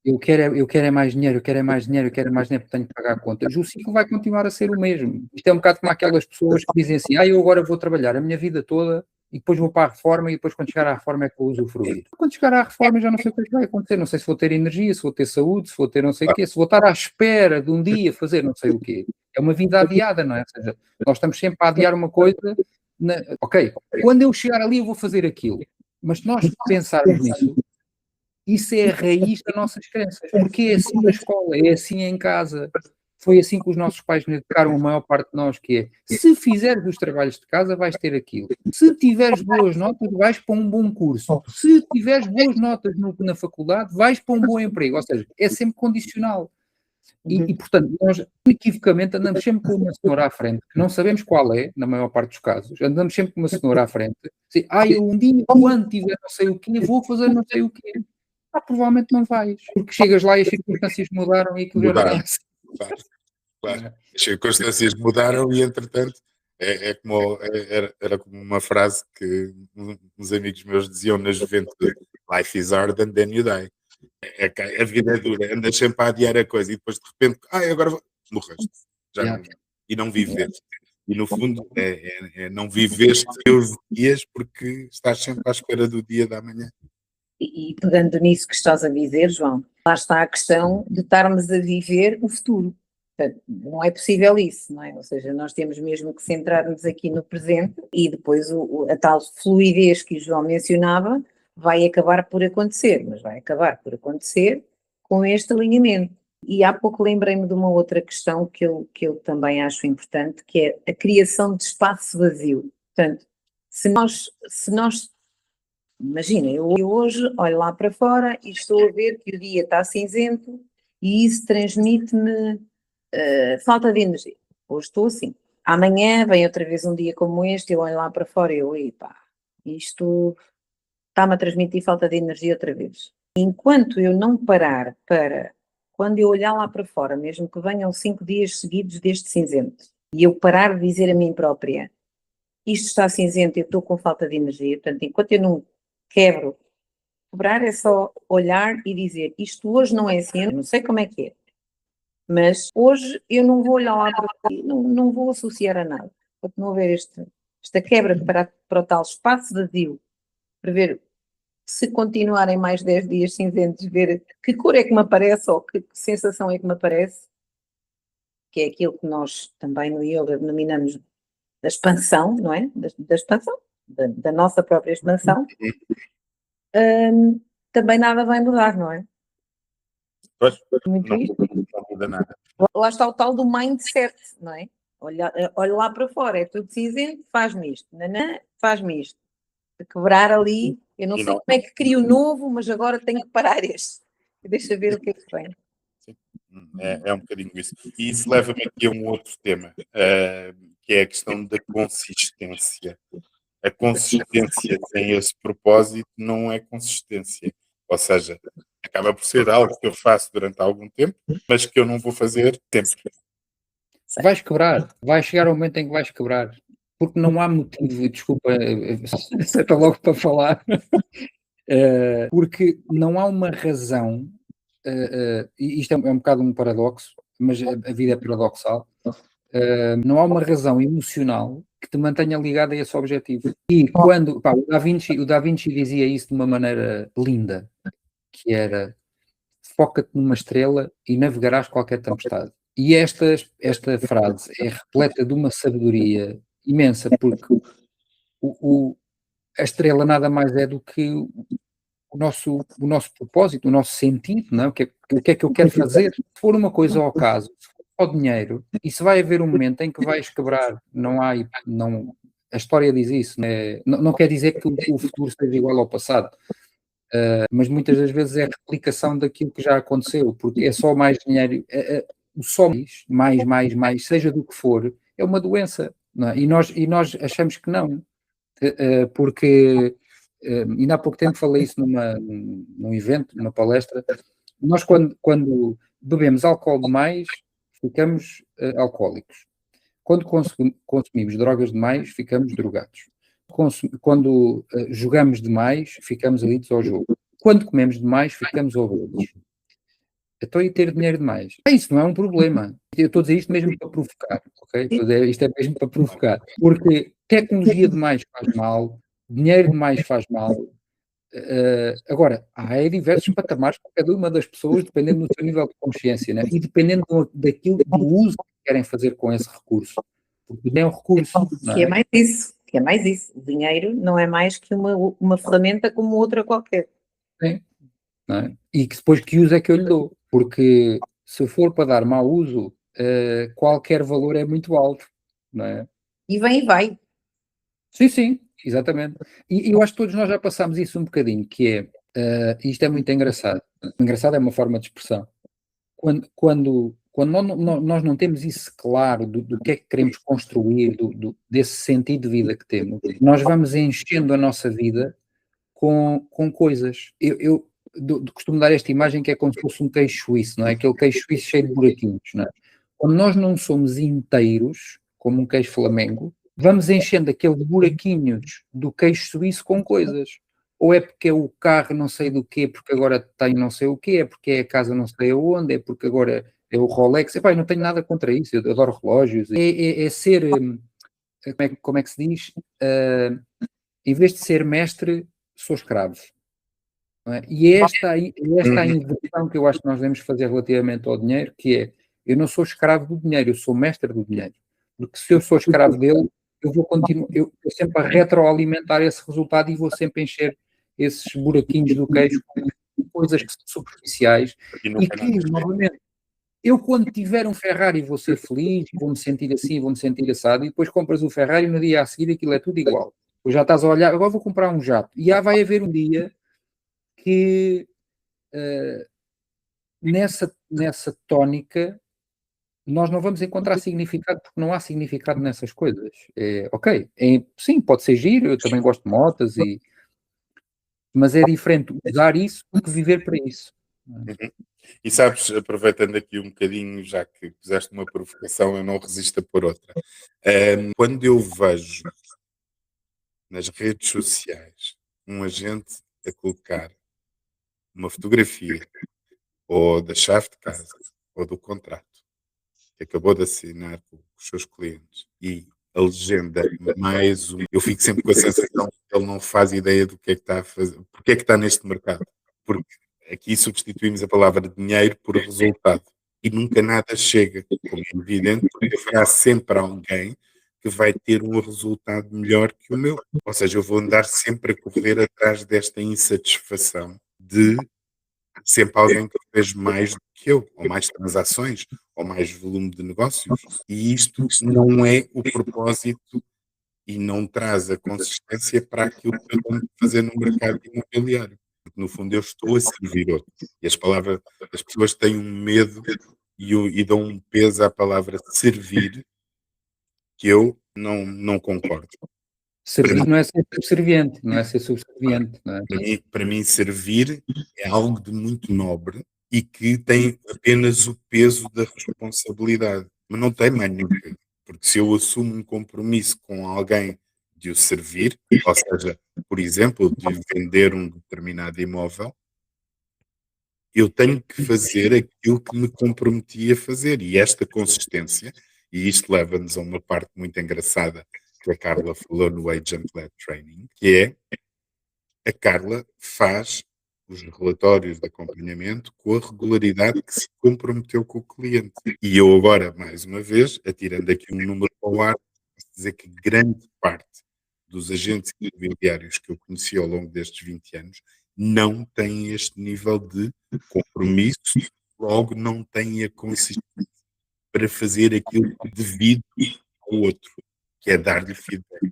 eu quero é mais dinheiro, eu quero é mais dinheiro, eu quero é mais dinheiro porque tenho que pagar contas, o ciclo vai continuar a ser o mesmo. Isto é um bocado como aquelas pessoas que dizem assim, eu agora vou trabalhar a minha vida toda e depois vou para a reforma e depois quando chegar à reforma é que vou usufruir. Quando chegar à reforma eu já não sei o que vai acontecer, não sei se vou ter energia, se vou ter saúde, se vou ter não sei o quê, se vou estar à espera de um dia fazer não sei o quê. É uma vida adiada, não é? Ou seja, nós estamos sempre a adiar uma coisa, ok, quando eu chegar ali eu vou fazer aquilo. Mas se nós pensarmos nisso, Isso é a raiz das nossas crenças, porque é assim na escola, é assim em casa. Foi assim que os nossos pais nos educaram, a maior parte de nós, que é, se fizeres os trabalhos de casa, vais ter aquilo. Se tiveres boas notas, vais para um bom curso. Se tiveres boas notas na faculdade, vais para um bom emprego. Ou seja, é sempre condicional. E, portanto, nós equivocamente andamos sempre com uma cenoura à frente, que não sabemos qual é, na maior parte dos casos, andamos sempre com uma cenoura à frente, assim, eu um dia, quando tiver não sei o quê, vou fazer não sei o quê. Provavelmente não vais, porque chegas lá e as circunstâncias mudaram e aquilo já não é assim. Claro. As circunstâncias mudaram e, entretanto, era como uma frase que uns amigos meus diziam na juventude: Life is hard and then you die. A vida é dura, andas sempre a adiar a coisa e depois de repente, agora morreste. E não viveste. E no fundo não viveste os dias porque estás sempre à espera do dia da manhã. E pegando nisso que estás a dizer, João, lá está a questão de estarmos a viver o futuro. Portanto, não é possível isso, não é? Ou seja, nós temos mesmo que centrar-nos aqui no presente e depois a tal fluidez que o João mencionava vai acabar por acontecer, mas vai acabar por acontecer com este alinhamento. E há pouco lembrei-me de uma outra questão que eu também acho importante, que é a criação de espaço vazio. Portanto, se nós imagina, eu hoje olho lá para fora e estou a ver que o dia está cinzento e isso transmite-me falta de energia. Hoje estou assim. Amanhã vem outra vez um dia como este, eu olho lá para fora e eu, isto está-me a transmitir falta de energia outra vez. Enquanto eu não parar para, quando eu olhar lá para fora, mesmo que venham 5 dias seguidos deste cinzento, e eu parar de dizer a mim própria, isto está cinzento, eu estou com falta de energia, portanto, enquanto eu não quebrar é só olhar e dizer, isto hoje não é assim, eu não sei como é que é, mas hoje eu não vou olhar lá para ti, não vou associar a nada, para não haver esta quebra para o tal espaço vazio, para ver se continuarem mais 10 dias cinzentos, ver que cor é que me aparece ou que sensação é que me aparece, que é aquilo que nós também no yoga denominamos da expansão, não é? Da expansão, da nossa própria expansão. Também nada vai mudar, não é? Pois, Muito isto. não muda nada. Lá está o tal do mindset, não é? Olha lá para fora, é tudo cinzento, faz-me isto, faz-me isto. De quebrar ali, eu não sei como é que crio o novo, mas agora tenho que parar este. Deixa ver o que é que vem. Sim. É um bocadinho isso. E isso leva-me aqui a um outro tema, que é a questão da consistência. A consistência sem esse propósito não é consistência. Ou seja, acaba por ser algo que eu faço durante algum tempo, mas que eu não vou fazer sempre. Vais quebrar, vai chegar um momento em que vais quebrar, porque não há motivo, desculpa, está logo para falar, porque não há uma razão, e isto é um bocado um paradoxo, mas a vida é paradoxal, não há uma razão emocional que te mantenha ligado a esse objetivo. E quando, o Da Vinci dizia isso de uma maneira linda, que era, foca-te numa estrela e navegarás qualquer tempestade. E esta frase é repleta de uma sabedoria imensa, porque a estrela nada mais é do que o nosso propósito, o nosso sentido, não é? O que é que eu quero fazer? Se for uma coisa ao acaso, se for ao dinheiro, e se vai haver um momento em que vais quebrar, a história diz isso, não quer dizer que o futuro seja igual ao passado, mas muitas das vezes é a replicação daquilo que já aconteceu, porque é só mais dinheiro, o só mais, seja do que for, é uma doença, não é? E nós achamos que não, porque ainda há pouco tempo falei isso num evento, numa palestra. Nós quando bebemos álcool demais, ficamos alcoólicos. Quando consumimos drogas demais, ficamos drogados. Quando jogamos demais, ficamos adictos ao jogo. Quando comemos demais, ficamos obesos. Então, e ter dinheiro demais? Isso não é um problema. Eu estou a dizer isto mesmo para provocar, ok? Isto é mesmo para provocar. Porque tecnologia demais faz mal, dinheiro demais faz mal. Agora, há diversos patamares para cada uma das pessoas, dependendo do seu nível de consciência, né? E dependendo do uso que querem fazer com esse recurso. Porque é um recurso. Que é mais isso. O dinheiro não é mais que uma ferramenta como outra qualquer. Sim. não é? E que depois que uso é que eu lhe dou, porque se for para dar mau uso, qualquer valor é muito alto, não é? E vem e vai. Sim, exatamente. E eu acho que todos nós já passámos isso um bocadinho, que é, isto é muito engraçado. Engraçado é uma forma de expressão. Quando nós não temos isso claro do que é que queremos construir, desse sentido de vida que temos, nós vamos enchendo a nossa vida com coisas. Eu costumo dar esta imagem que é como se fosse um queijo suíço, não é? Aquele queijo suíço cheio de buraquinhos, não é? Quando nós não somos inteiros, como um queijo flamengo, vamos enchendo aqueles buraquinhos do queijo suíço com coisas. Ou é porque é o carro não sei do quê, porque agora tem não sei o quê, é porque é a casa não sei aonde, é porque agora é o Rolex. Epá, eu não tenho nada contra isso, eu adoro relógios. É ser, como é que se diz? Em vez de ser mestre, sou escravo. Não é? E é esta a inversão que eu acho que nós devemos fazer relativamente ao dinheiro, que é, eu não sou escravo do dinheiro, eu sou mestre do dinheiro. Porque se eu sou escravo dele, eu vou continuar, eu sempre a retroalimentar esse resultado e vou sempre encher esses buraquinhos do queijo com coisas que são superficiais e que, novamente, eu quando tiver um Ferrari vou ser feliz, vou-me sentir assim, vou-me sentir assado, e depois compras o Ferrari e no dia a seguir aquilo é tudo igual. Depois já estás a olhar, agora vou comprar um jato. E já vai haver um dia que nessa tónica nós não vamos encontrar significado, porque não há significado nessas coisas. Ok, sim, pode ser giro, eu também gosto de motas, mas é diferente usar isso do que viver para isso. Uhum. E sabes, aproveitando aqui um bocadinho, já que fizeste uma provocação, eu não resisto a por outra. Quando eu vejo nas redes sociais um agente a colocar uma fotografia ou da chave de casa ou do contrato que acabou de assinar com os seus clientes e a legenda mais um, eu fico sempre com a sensação que ele não faz ideia do que é que está a fazer, porque é que está neste mercado. Porque aqui substituímos a palavra dinheiro por resultado e nunca nada chega, como é evidente, porque haverá sempre alguém que vai ter um resultado melhor que o meu. Ou seja, eu vou andar sempre a correr atrás desta insatisfação de sempre alguém que fez mais do que eu, ou mais transações, ou mais volume de negócios. E isto não é o propósito e não traz a consistência para aquilo que eu tenho que fazer no mercado imobiliário. Porque, no fundo, eu estou a servir outro. E as pessoas têm um medo e dão um peso à palavra servir que eu não concordo. Servir não é ser subserviente, não é ser subserviente, não é? Para mim, servir é algo de muito nobre e que tem apenas o peso da responsabilidade, mas não tem mais nenhum peso. Porque se eu assumo um compromisso com alguém de o servir, ou seja, por exemplo, de vender um determinado imóvel, eu tenho que fazer aquilo que me comprometi a fazer. E esta consistência, e isto leva-nos a uma parte muito engraçada que a Carla falou no Agent-Led Training, que é a Carla faz os relatórios de acompanhamento com a regularidade que se comprometeu com o cliente. E eu agora, mais uma vez, atirando aqui um número para o ar, posso dizer que grande parte dos agentes imobiliários que eu conheci ao longo destes 20 anos não têm este nível de compromisso, logo não têm a consistência para fazer aquilo devido ao outro, que é dar-lhe feedback.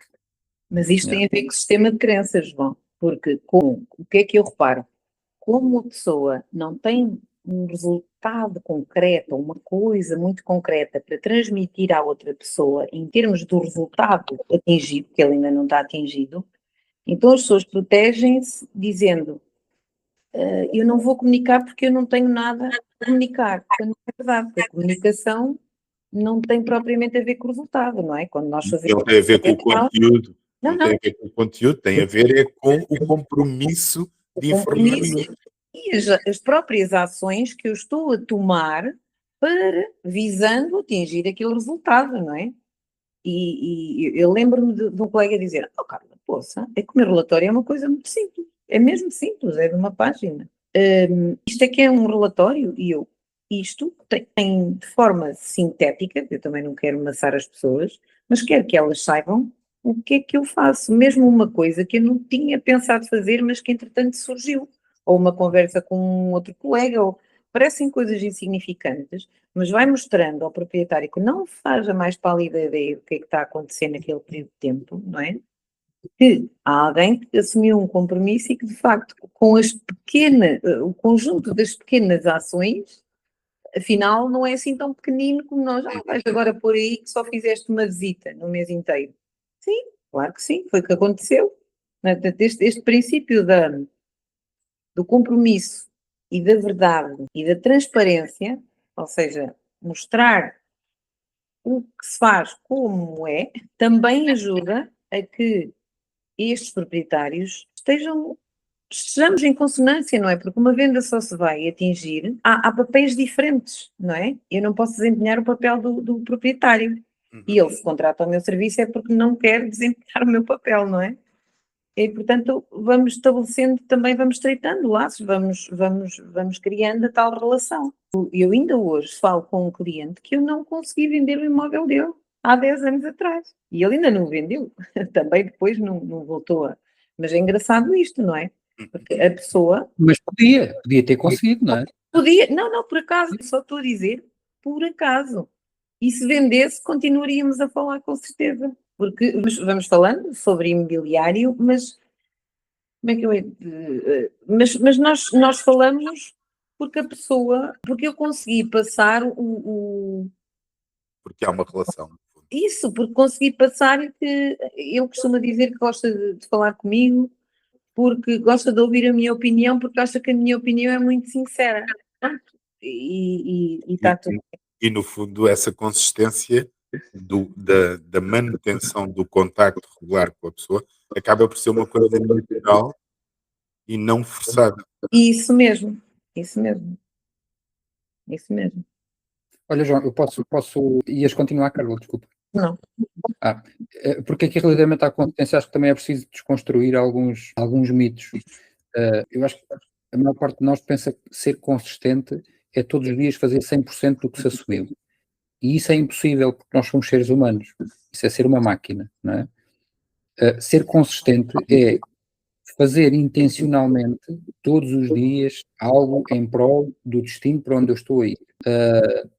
Mas isto tem a ver com o sistema de crenças, João, porque o que é que eu reparo? Como a pessoa não tem um resultado concreto, uma coisa muito concreta para transmitir à outra pessoa em termos do resultado atingido, que ele ainda não está atingido, então as pessoas protegem-se dizendo eu não vou comunicar porque eu não tenho nada a comunicar. Quando não é verdade, porque a comunicação não tem propriamente a ver com o resultado, não é? Quando nós fazemos... Não tem a ver com o conteúdo. Não, Tem a ver com o conteúdo, tem a ver com o compromisso de informar. E as próprias ações que eu estou a tomar visando atingir aquele resultado, não é? E eu lembro-me de um colega dizer, Carla, poça, é que o meu relatório é uma coisa muito simples, é mesmo simples, é de uma página. Isto é que é um relatório e isto tem de forma sintética, eu também não quero amassar as pessoas, mas quero que elas saibam o que é que eu faço, mesmo uma coisa que eu não tinha pensado fazer, mas que entretanto surgiu. ou uma conversa com um outro colega, ou parecem coisas insignificantes, mas vai mostrando ao proprietário que não faz a mais pálida ideia do que é que está a acontecer naquele período de tempo, não é? Que há alguém que assumiu um compromisso e que, de facto, com o conjunto das pequenas ações, afinal, não é assim tão pequenino como nós. Vais agora por aí que só fizeste uma visita no mês inteiro. Sim, claro que sim, foi o que aconteceu. Este princípio do compromisso e da verdade e da transparência, ou seja, mostrar o que se faz como é, também ajuda a que estes proprietários estejamos em consonância, não é? Porque uma venda só se vai atingir, há papéis diferentes, não é? Eu não posso desempenhar o papel do proprietário. E ele, se contrata o meu serviço, é porque não quer desempenhar o meu papel, não é? E, portanto, vamos estabelecendo também, vamos estreitando laços, vamos criando a tal relação. Eu ainda hoje falo com um cliente que eu não consegui vender o imóvel dele há 10 anos atrás. E ele ainda não vendeu. Também depois não voltou a... Mas é engraçado isto, não é? Porque a pessoa... Mas podia ter conseguido, não é? Podia, não, por acaso, só estou a dizer, por acaso. E se vendesse, continuaríamos a falar com certeza. Porque vamos falando sobre imobiliário, mas como é que eu hei mas nós falamos porque eu consegui passar Porque há uma relação. isso, porque consegui passar que ele costuma dizer que gosta de falar comigo, porque gosta de ouvir a minha opinião, porque acha que a minha opinião é muito sincera. Pronto, e está tudo. E, no fundo, essa consistência da manutenção do contacto regular com a pessoa acaba por ser uma coisa natural e não forçada. Isso mesmo, isso mesmo, isso mesmo. Olha, João, eu posso... Ias continuar, Carla, desculpa. Não. Porque aqui relativamente à consistência acho que também é preciso desconstruir alguns mitos. Eu acho que a maior parte de nós pensa que ser consistente é todos os dias fazer 100% do que se assumiu. E isso é impossível porque nós somos seres humanos. Isso é ser uma máquina, não é? Ser consistente é fazer intencionalmente, todos os dias, algo em prol do destino para onde eu estou a ir.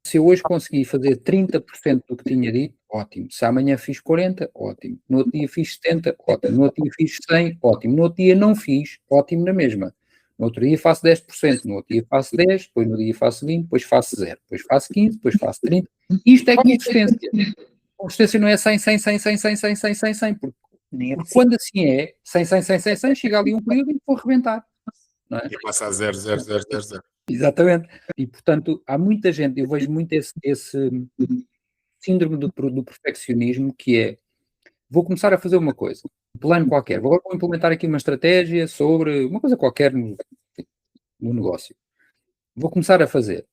Se eu hoje conseguir fazer 30% do que tinha dito, ótimo. Se amanhã fiz 40%, ótimo. No outro dia fiz 70%, ótimo. No outro dia fiz 100%, ótimo. No outro dia não fiz, ótimo na mesma. No outro dia faço 10%, no outro dia faço 10%, depois no dia faço 20%, depois faço 0%, depois faço 15%, depois faço 30%. Isto é consistência. Consistência não é 100, 100, 100, 100, 100, 100, 100, 100, 100, porque quando assim é, 100, 100, 100, 100, 100, chega ali um período e vou arrebentar. Não é? E passa a 0, 0, 0, 0, 0. Exatamente. E, portanto, há muita gente, eu vejo muito esse síndrome do perfeccionismo, que é, vou começar a fazer uma coisa, um plano qualquer, vou implementar aqui uma estratégia sobre uma coisa qualquer no negócio. Vou começar a fazer.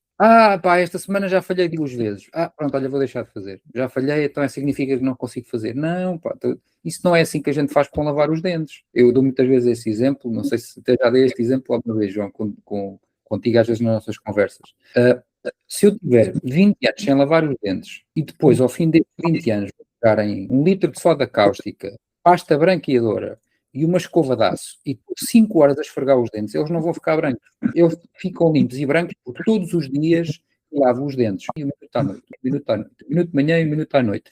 Esta semana já falhei 2 vezes. Pronto, olha, vou deixar de fazer. Já falhei, então significa que não consigo fazer. Não, isso não é assim que a gente faz com lavar os dentes. Eu dou muitas vezes esse exemplo, não sei se até já dei este exemplo alguma vez, João, contigo às vezes nas nossas conversas. Se eu tiver 20 anos sem lavar os dentes e depois, ao fim desses 20 anos, vou pegar em 1 litro de soda cáustica, pasta branqueadora e uma escova de aço e por 5 horas a esfregar os dentes, eles não vão ficar brancos. Eles ficam limpos e brancos porque todos os dias lavo os dentes. E 1 minuto à noite, 1 minuto à noite, 1 minuto de manhã e 1 minuto à noite.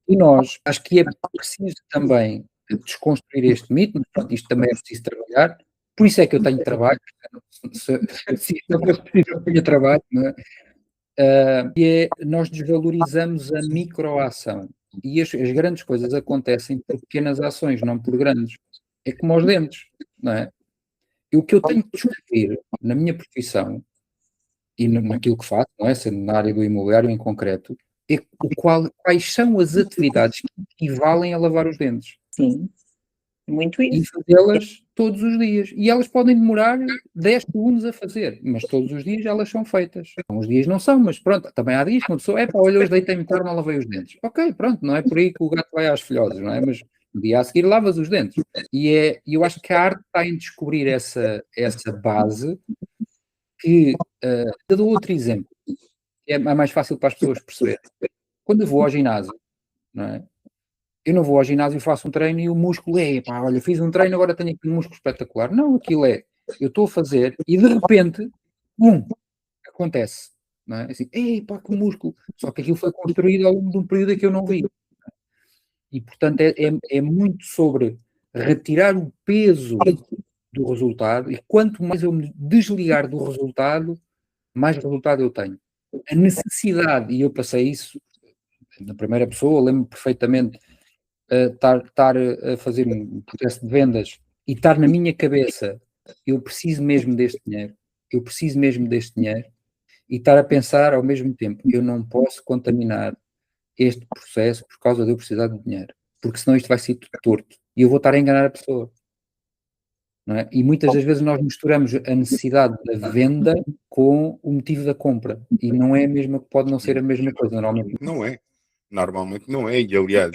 E nós, acho que é preciso também desconstruir este mito, mas pronto, isto também é preciso trabalhar. Por isso é que eu tenho trabalho. Se não fosse preciso, eu tenho trabalho, não é? E nós desvalorizamos a microação. E as grandes coisas acontecem por pequenas ações, não por grandes. É como aos dentes, não é? E o que eu tenho que descobrir na minha profissão e naquilo que faço, não é? Na área do imobiliário em concreto, é quais são as atividades que equivalem a lavar os dentes. Sim, muito E isso. fazê-las todos os dias. E elas podem demorar 10 segundos a fazer, mas todos os dias elas são feitas. Uns dias não são, mas pronto, também há dias que uma pessoa, olha, hoje deitei-me tarde, não lavei os dentes. Ok, pronto, não é por aí que o gato vai às filhosas, não é? Mas no dia a seguir lavas os dentes. E eu acho que a arte está em descobrir essa base que, dou outro exemplo, que é mais fácil para as pessoas perceberem. Quando eu vou ao ginásio, não é? Eu não vou ao ginásio e faço um treino e o músculo olha, fiz um treino, agora tenho aqui um músculo espetacular. Não, aquilo é Eu estou a fazer e de repente, acontece. Não é? Assim, ei, pá, que músculo. Só que aquilo foi construído ao longo de um período em que eu não vi. E, portanto, é muito sobre retirar o peso do resultado, e quanto mais eu me desligar do resultado, mais resultado eu tenho. A necessidade, e eu passei isso na primeira pessoa, lembro-me perfeitamente estar a fazer um processo de vendas e estar na minha cabeça, eu preciso mesmo deste dinheiro, e estar a pensar ao mesmo tempo, eu não posso contaminar este processo por causa de eu precisar de dinheiro, porque senão isto vai ser tudo torto e eu vou estar a enganar a pessoa. Não é? E muitas das vezes nós misturamos a necessidade da venda com o motivo da compra, e não é a mesma, pode não ser a mesma coisa, normalmente. Não é. Normalmente não é. E, aliás,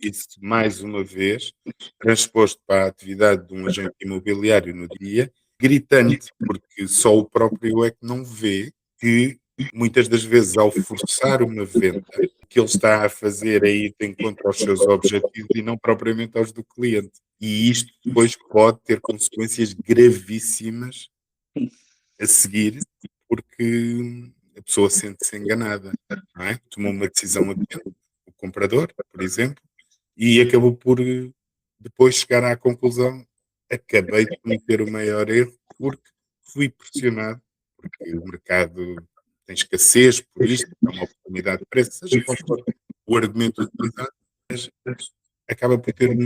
isso mais uma vez, transposto para a atividade de um agente imobiliário no dia, gritante, porque só o próprio é que não vê que, muitas das vezes, ao forçar uma venda, o que ele está a fazer é ir de encontro aos seus objetivos e não propriamente aos do cliente. E isto depois pode ter consequências gravíssimas a seguir, porque a pessoa sente-se enganada, não é? Tomou uma decisão o comprador, por exemplo, e acabou por depois chegar à conclusão: acabei de cometer o maior erro porque fui pressionado, porque o mercado tem escassez por isto, é uma oportunidade de preço, seja qual for o argumento utilizado, mas acaba por ter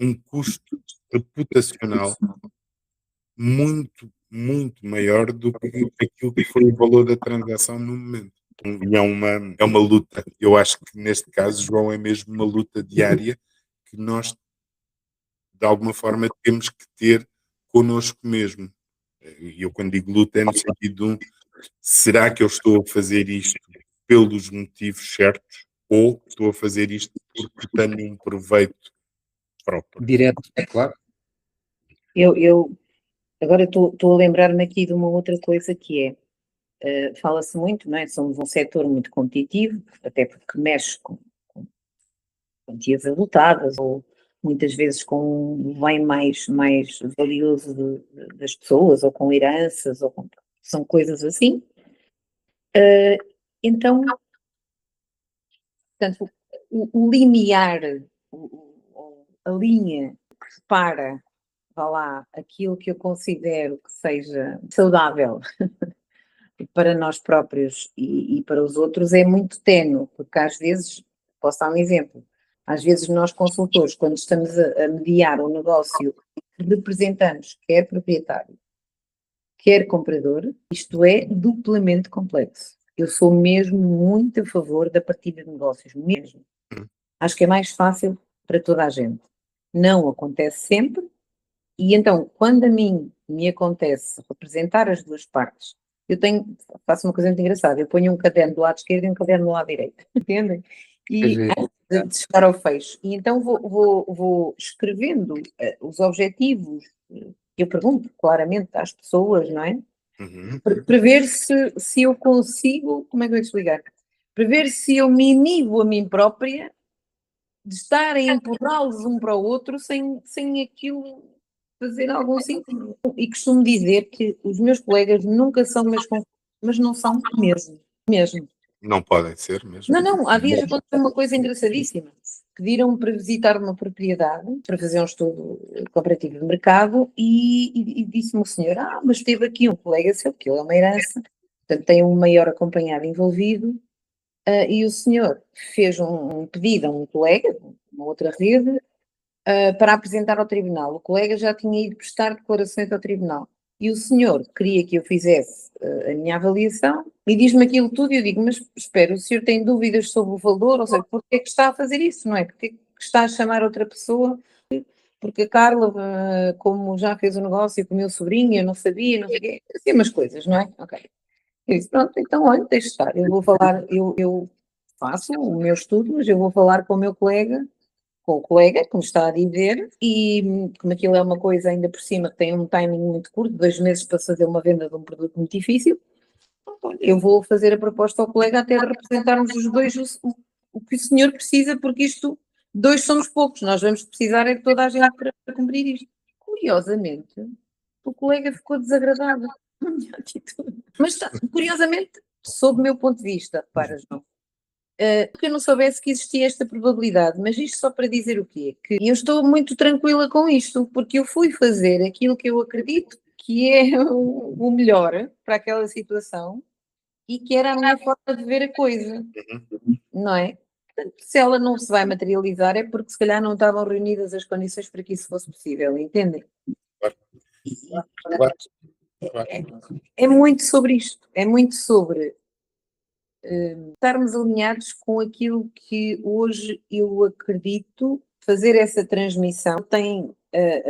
um custo reputacional muito, muito maior do que aquilo que foi o valor da transação no momento. E é uma luta. Eu acho que neste caso, João, é mesmo uma luta diária que nós, de alguma forma, temos que ter connosco mesmo. E eu, quando digo luta, é no sentido de será que eu estou a fazer isto pelos motivos certos ou estou a fazer isto porque tenho um proveito próprio? Direto, é claro. Eu agora estou a lembrar-me aqui de uma outra coisa que é, fala-se muito, não é? Somos um setor muito competitivo, até porque mexe com quantias avultadas ou muitas vezes com um bem mais valioso das pessoas, ou com heranças, são coisas assim. Então, portanto, o limiar, a linha que separa, vá lá, aquilo que eu considero que seja saudável para nós próprios e para os outros é muito ténue, porque às vezes, posso dar um exemplo, às vezes nós consultores, quando estamos a mediar um negócio, representamos quer proprietário, quer comprador, isto é duplamente complexo. Eu sou mesmo muito a favor da partilha de negócios, mesmo. Acho que é mais fácil para toda a gente. Não acontece sempre, e então, quando a mim me acontece representar as duas partes, faço uma coisa muito engraçada, eu ponho um caderno do lado esquerdo e um caderno do lado direito, entendem? E antes de chegar ao fecho. E então vou escrevendo os objetivos, eu pergunto claramente às pessoas, não é? Uhum. Para ver se eu consigo, como é que eu vou explicar? Para ver se eu me inibo a mim própria de estar a empurrá-los um para o outro sem aquilo fazer algum sentido. E costumo dizer que os meus colegas nunca são meus concorrentes, mas não são mesmo. Não podem ser mesmo. Não, há dias aconteceu uma coisa engraçadíssima. Pediram-me para visitar uma propriedade, para fazer um estudo comparativo de mercado, e disse-me o senhor, mas teve aqui um colega seu, que ele é uma herança, portanto tem um maior acompanhado envolvido, e o senhor fez um pedido a um colega, uma outra rede, para apresentar ao tribunal. O colega já tinha ido prestar declarações ao tribunal. E o senhor queria que eu fizesse a minha avaliação e diz-me aquilo tudo e eu digo, mas espera, o senhor tem dúvidas sobre o valor, ou seja, porque é que está a fazer isso, não é? Porque é que está a chamar outra pessoa? Porque a Carla, como já fez o negócio com o meu sobrinho, eu não sabia, não sei o quê, assim umas coisas, não é? Ok. Eu disse, pronto, então olha, deixa estar, eu vou falar, eu faço o meu estudo, mas eu vou falar com o meu colega, com o colega que me está a dizer, e como aquilo é uma coisa ainda por cima que tem um timing muito curto, 2 meses para fazer uma venda de um produto muito difícil, eu vou fazer a proposta ao colega até de representarmos os dois o que o senhor precisa, porque isto, 2 somos poucos, nós vamos precisar é de toda a gente para cumprir isto. Curiosamente, o colega ficou desagradado com a minha atitude. Mas, curiosamente, sob o meu ponto de vista, repara, João, porque eu não soubesse que existia esta probabilidade, mas isto só para dizer o quê? Que eu estou muito tranquila com isto, porque eu fui fazer aquilo que eu acredito que é o melhor para aquela situação e que era a minha forma de ver a coisa, não é? Portanto, se ela não se vai materializar é porque se calhar não estavam reunidas as condições para que isso fosse possível, entendem? Claro. É muito sobre isto, é muito sobre estarmos alinhados com aquilo que hoje eu acredito, fazer essa transmissão tem,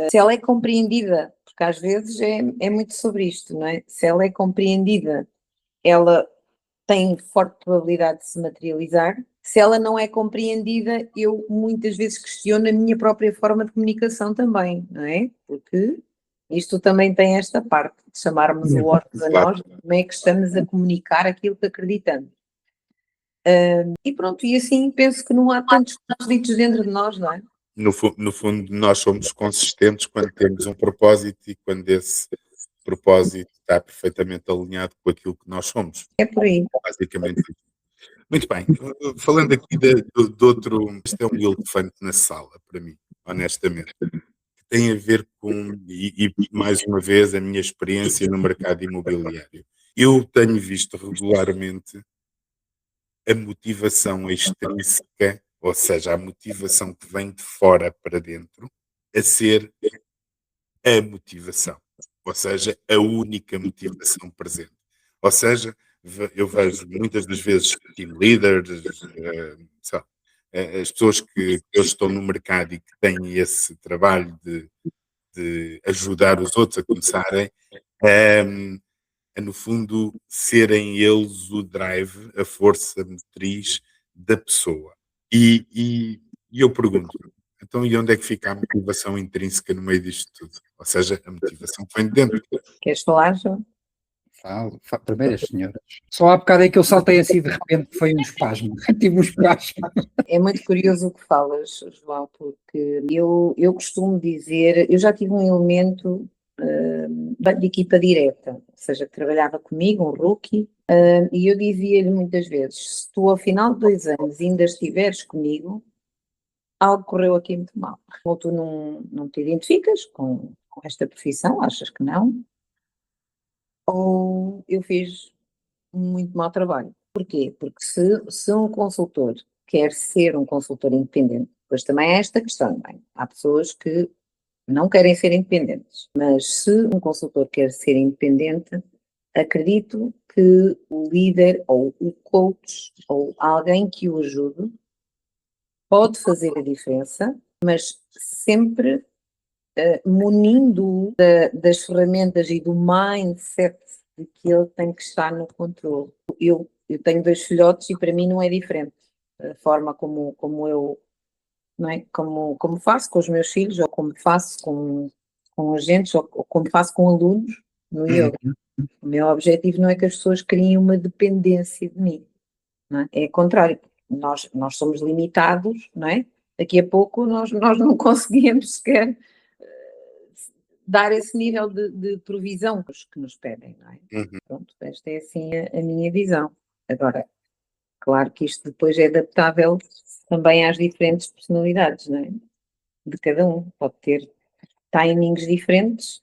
se ela é compreendida, porque às vezes é muito sobre isto, não é? Se ela é compreendida, ela tem forte probabilidade de se materializar. Se ela não é compreendida, eu muitas vezes questiono a minha própria forma de comunicação também, não é? Porque isto também tem esta parte de chamarmos o outro a nós, como é que estamos a comunicar aquilo que acreditamos. E pronto, e assim penso que não há tantos conflitos dentro de nós, não é? No fundo, nós somos consistentes quando temos um propósito e quando esse propósito está perfeitamente alinhado com aquilo que nós somos. É por aí. Basicamente. Muito bem. Falando aqui de outro, este é um elefante na sala, para mim, honestamente. Tem a ver com, e mais uma vez, a minha experiência no mercado imobiliário. Eu tenho visto regularmente a motivação extrínseca, ou seja, a motivação que vem de fora para dentro, a ser a motivação, ou seja, a única motivação presente. Ou seja, eu vejo muitas das vezes team leaders, sei lá, as pessoas que hoje estão no mercado e que têm esse trabalho de ajudar os outros a começarem, no fundo, serem eles o drive, a força motriz da pessoa. E eu pergunto, então e onde é que fica a motivação intrínseca no meio disto tudo? Ou seja, a motivação que vem de dentro. Queres falar, João? Falo, primeiro as senhoras. Só há bocado é que eu saltei assim de repente, foi um espasmo. Tive um espasmo. É muito curioso o que falas, João, porque eu costumo dizer, eu já tive um elemento de equipa direta, ou seja, que trabalhava comigo, um rookie, e eu dizia-lhe muitas vezes, se tu ao final de 2 anos ainda estiveres comigo, algo correu aqui muito mal. Ou tu não te identificas com esta profissão, achas que não, ou eu fiz muito mau trabalho. Porquê? Porque se um consultor quer ser um consultor independente, depois também é esta questão, bem, há pessoas que não querem ser independentes, mas se um consultor quer ser independente, acredito que o líder ou o coach ou alguém que o ajude pode fazer a diferença, mas sempre munindo-o das ferramentas e do mindset de que ele tem que estar no controle. Eu tenho 2 filhotes e para mim não é diferente. A forma como eu, não é? Como faço com os meus filhos, ou como faço com agentes, ou como faço com alunos no yoga. O meu objetivo não é que as pessoas criem uma dependência de mim, não é? É o contrário. Nós somos limitados, não é? Daqui a pouco nós não conseguimos sequer dar esse nível de provisão que nos pedem, não é? Pronto, esta é assim a minha visão. Agora, claro que isto depois é adaptável também às diferentes personalidades, não é? De cada um. Pode ter timings diferentes,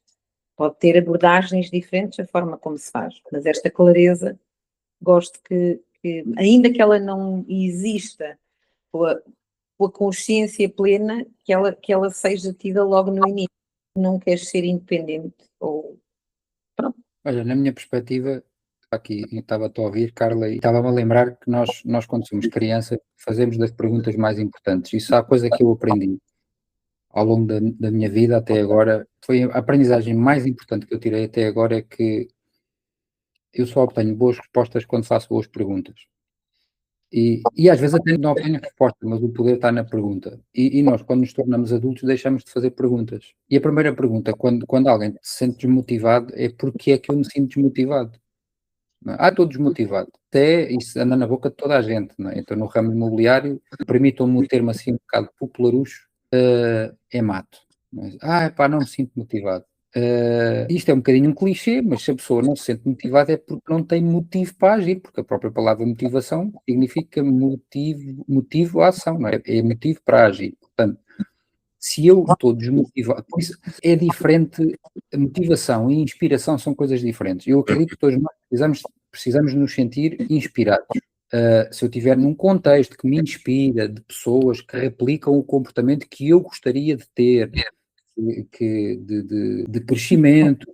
pode ter abordagens diferentes, a forma como se faz. Mas esta clareza, gosto que ainda que ela não exista com a consciência plena, que ela seja tida logo no início. Não queres ser independente ou pronto. Olha, na minha perspectiva, aqui estava-te a ouvir, Carla, e estava-me a lembrar que nós, quando somos criança, fazemos das perguntas mais importantes. Isso é a coisa que eu aprendi ao longo da minha vida até agora. Foi a aprendizagem mais importante que eu tirei até agora, é que eu só obtenho boas respostas quando faço boas perguntas. E às vezes até não obtenho resposta, mas o poder está na pergunta. E nós, quando nos tornamos adultos, deixamos de fazer perguntas. E a primeira pergunta, quando alguém se sente desmotivado, é porque é que eu me sinto desmotivado? Não é? Estou desmotivado. Até isso anda na boca de toda a gente. Não é? Então, no ramo imobiliário, permitam-me o termo assim um bocado popularucho, é mato. Não me sinto motivado. Isto é um bocadinho um clichê, mas se a pessoa não se sente motivada é porque não tem motivo para agir, porque a própria palavra motivação significa motivo à ação, não é? É motivo para agir. Portanto, se eu estou desmotivado, por isso é diferente, a motivação e inspiração são coisas diferentes. Eu acredito que todos nós precisamos nos sentir inspirados. Se eu estiver num contexto que me inspira, de pessoas que replicam o comportamento que eu gostaria de ter, de crescimento,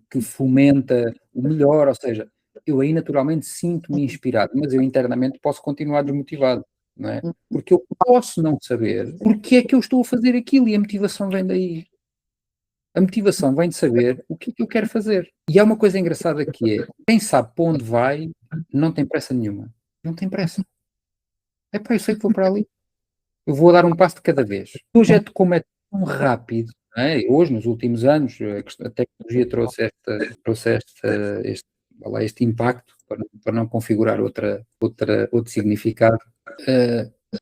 que fomenta o melhor, ou seja, eu aí naturalmente sinto-me inspirado, mas eu internamente posso continuar desmotivado, não é? Porque eu posso não saber porque é que eu estou a fazer aquilo e a motivação vem daí. A motivação vem de saber o que é que eu quero fazer. E há uma coisa engraçada que é, quem sabe para onde vai, não tem pressa nenhuma. Não tem pressa. Eu sei que vou para ali. Eu vou dar um passo de cada vez. Hoje como é tão rápido, não é? Hoje, nos últimos anos, a tecnologia trouxe este impacto, para não configurar outro significado.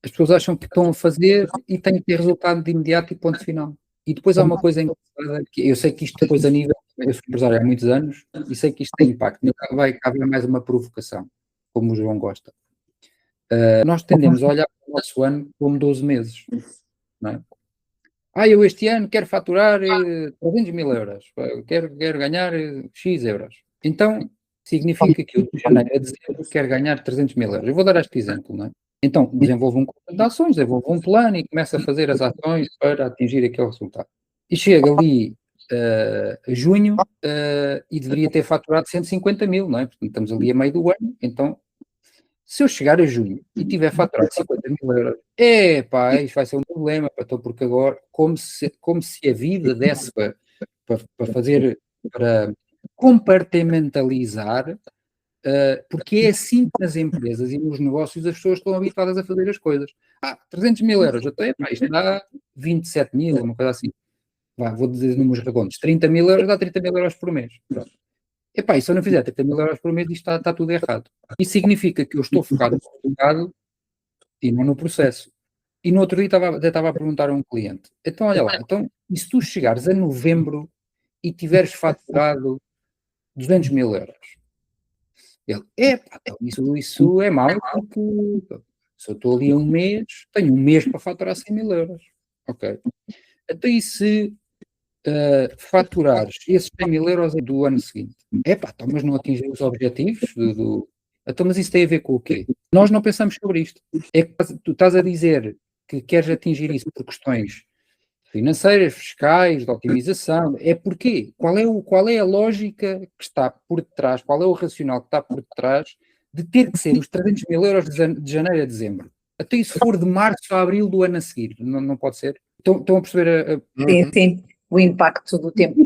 As pessoas acham que estão a fazer e têm que ter resultado de imediato e ponto final. E depois há uma coisa engraçada, que eu sei que isto depois a nível, eu sou empresário há muitos anos e sei que isto tem impacto, mas vai haver mais uma provocação, como o João gosta. Nós tendemos a olhar para o nosso ano como 12 meses, não é? Eu este ano quero faturar 300 mil euros, quero ganhar X euros. Então, significa que eu de janeiro a dezembro quero ganhar 300 mil euros. Eu vou dar este exemplo, não é? Então, desenvolvo um conjunto de ações, desenvolvo um plano e começo a fazer as ações para atingir aquele resultado. E chega ali a junho e deveria ter faturado 150 mil, não é? Portanto, estamos ali a meio do ano, então se eu chegar a junho e tiver faturado 50 mil euros, isto vai ser um problema, porque agora, como se a vida desse para compartimentalizar, porque é assim que nas empresas e nos negócios as pessoas estão habituadas a fazer as coisas. 300 mil euros, até, isto dá 27 mil, uma coisa assim. Vou dizer números redondos, 30 mil euros dá 30 mil euros por mês. Pronto. E se eu não fizer 30 mil euros por mês, isto está tudo errado. Isso significa que eu estou focado no resultado e não no processo. E no outro dia estava a perguntar a um cliente, então olha lá, e se tu chegares a novembro e tiveres faturado 200 mil euros? Ele, então isso é mau, porque se eu estou ali a um mês, tenho um mês para faturar 100 mil euros. Ok. Então e se faturares esses 100 mil euros do ano seguinte? Mas não atingir os objetivos Então, mas isso tem a ver com o quê? Nós não pensamos sobre isto. É que tu estás a dizer que queres atingir isso por questões financeiras, fiscais, de otimização. É porquê? Qual é a lógica que está por detrás? Qual é o racional que está por detrás de ter que ser os 300 mil euros de janeiro a dezembro? Até isso for de março a abril do ano a seguir. Não pode ser? Estão a perceber Sim. O impacto do tempo.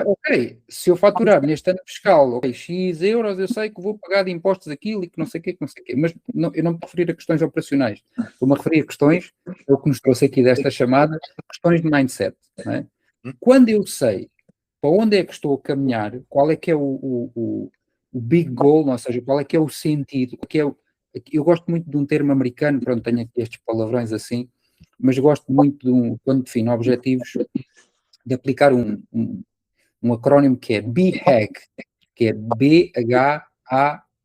Ok, se eu faturar neste ano fiscal, X euros, eu sei que vou pagar de impostos aquilo e que não sei o quê, mas eu não me referir a questões operacionais, estou-me a referir a questões, é o que nos trouxe aqui desta chamada, questões de mindset, não é? Quando eu sei para onde é que estou a caminhar, qual é que é o big goal, ou seja, qual é que é o sentido, eu gosto muito de um termo americano, pronto, tenho aqui estes palavrões assim, mas gosto muito quando defino objetivos, de aplicar um acrónimo que é BHAG, que é BHAG,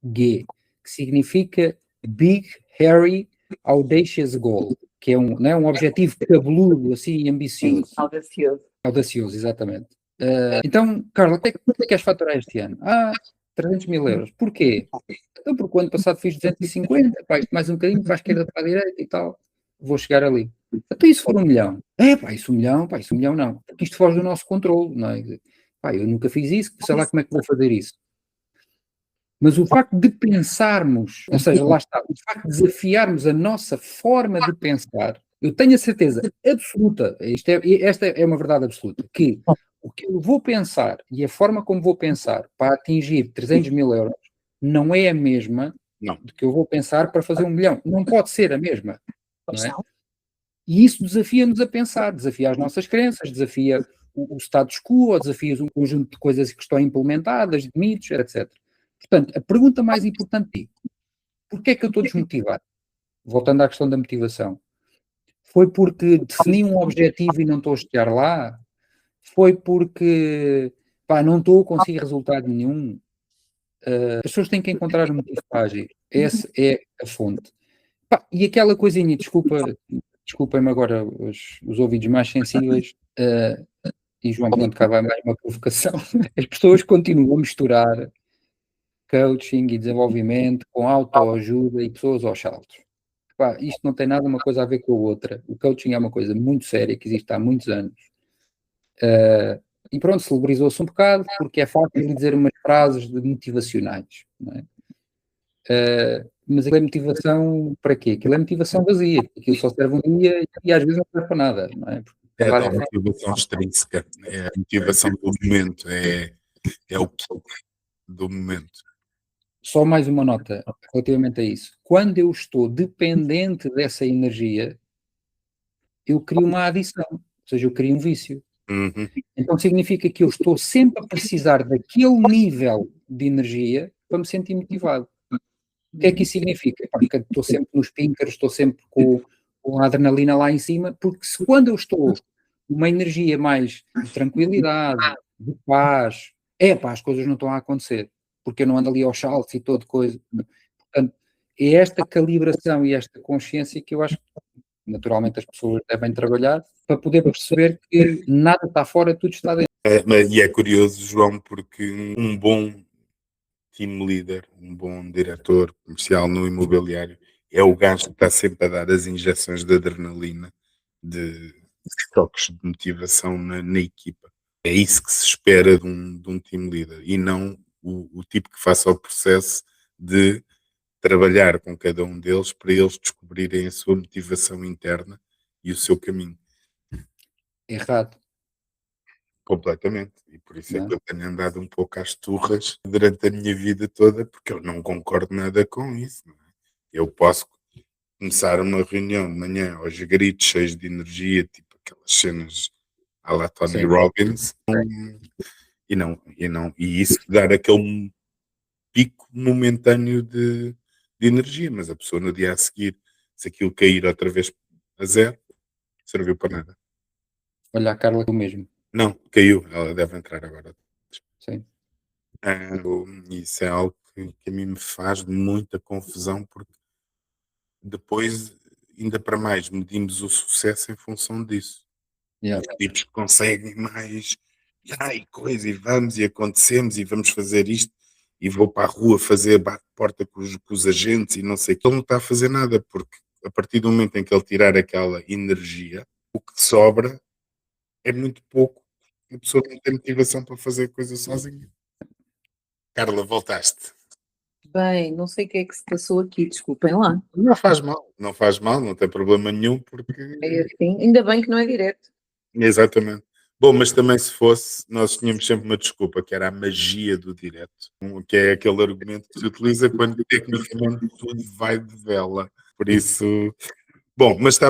que significa Big, Hairy, Audacious Goal, que é um objetivo cabeludo, assim, ambicioso. Audacioso, exatamente. Então, Carla, o que é que queres faturar este ano? 300 mil euros. Porquê? Então, porque o ano passado fiz 250, mais um bocadinho para a esquerda, para a direita e tal, vou chegar ali. Então, e se for 1 milhão? Isso 1 milhão, isso 1 milhão não. Porque isto foge do nosso controle, não é? Eu nunca fiz isso, sei lá como é que vou fazer isso. Mas o facto de pensarmos, ou seja, lá está, o facto de desafiarmos a nossa forma de pensar, eu tenho a certeza absoluta, esta é uma verdade absoluta, que o que eu vou pensar e a forma como vou pensar para atingir 300 mil euros não é a mesma do que eu vou pensar para fazer 1 milhão. Não pode ser a mesma, não é? E isso desafia-nos a pensar, desafia as nossas crenças, desafia o status quo, desafia um conjunto de coisas que estão implementadas, de mitos, etc. Portanto, a pergunta mais importante é, porquê é que eu estou desmotivado? Voltando à questão da motivação. Foi porque defini um objetivo e não estou a chegar lá? foi porque, pá, não estou a conseguir resultado nenhum. As pessoas têm que encontrar um motivo para agir. Essa é a fonte. Pá, e aquela coisinha, desculpem-me agora os ouvidos mais sensíveis, e João, pronto, cá vai mais uma provocação. As pessoas continuam a misturar coaching e desenvolvimento com autoajuda e pessoas aos saltos. Pá, isto não tem nada uma coisa a ver com a outra. O coaching é uma coisa muito séria que existe há muitos anos. E pronto, celebrizou-se um bocado porque é fácil de dizer umas frases motivacionais, não é? Mas aquilo é motivação para quê? Aquilo é motivação vazia. Aquilo só serve um dia e às vezes não serve para nada, não é? Porque É a motivação extrínseca, é a motivação do momento, é o que do momento. Só mais uma nota relativamente a isso. Quando eu estou dependente dessa energia, eu crio uma adição, ou seja, eu crio um vício. Uhum. Então significa que eu estou sempre a precisar daquele nível de energia para me sentir motivado. O que é que isso significa? Porque estou sempre nos píncaros, estou sempre com a adrenalina lá em cima, porque se quando eu estou uma energia mais de tranquilidade, de paz, as coisas não estão a acontecer, porque eu não ando ali aos saltos e todo coisa. Portanto, é esta calibração e esta consciência que eu acho que naturalmente as pessoas devem trabalhar para poder perceber que nada está fora, tudo está dentro. E é curioso, João, porque um bom team leader, um bom diretor comercial no imobiliário, é o gajo que está sempre a dar as injeções de adrenalina, de toques de motivação na equipa. É isso que se espera de um team leader e não o tipo que faça o processo de trabalhar com cada um deles para eles descobrirem a sua motivação interna e o seu caminho. Errado. Completamente. E por isso é Não é? que eu tenho andado um pouco às turras durante a minha vida toda, porque eu não concordo nada com isso. Não é? Eu posso começar uma reunião de manhã aos gritos, cheios de energia, tipo aquelas cenas à la Tony Sim. Robbins, e isso dar aquele pico momentâneo de energia, mas a pessoa no dia a seguir, se aquilo cair outra vez a zero, serviu para nada. Olha, a Carla, o mesmo. Não, caiu, ela deve entrar agora. Sim. Isso é algo que a mim me faz muita confusão, porque depois, ainda para mais, medimos o sucesso em função disso. Yeah. Os tipos que conseguem mais, e coisa, e vamos, e acontecemos, e vamos fazer isto, e vou para a rua fazer bate-porta com os agentes, e não sei o que. Ele não está a fazer nada, porque a partir do momento em que ele tirar aquela energia, o que sobra é muito pouco. A pessoa não tem motivação para fazer coisa sozinha. Carla, voltaste. Bem, não sei o que é que se passou aqui, desculpem lá. Não faz mal, não faz mal, não tem problema nenhum, porque. É assim, ainda bem que não é direto. Exatamente. Bom, mas também se fosse, nós tínhamos sempre uma desculpa, que era a magia do direto, que é aquele argumento que se utiliza quando tecnicamente tudo vai de vela. Por isso. Bom, mas se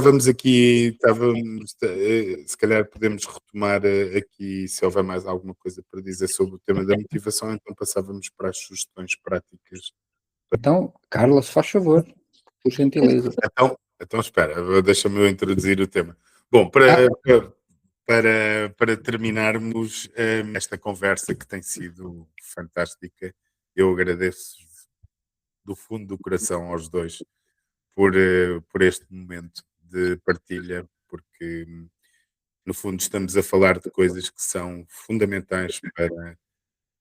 calhar podemos retomar aqui, se houver mais alguma coisa para dizer sobre o tema da motivação, então passávamos para as sugestões práticas. Então, Carla, se faz favor, por gentileza. Então espera, deixa-me eu introduzir o tema. Bom, para terminarmos esta conversa que tem sido fantástica, eu agradeço do fundo do coração aos dois por este momento de partilha, porque no fundo estamos a falar de coisas que são fundamentais para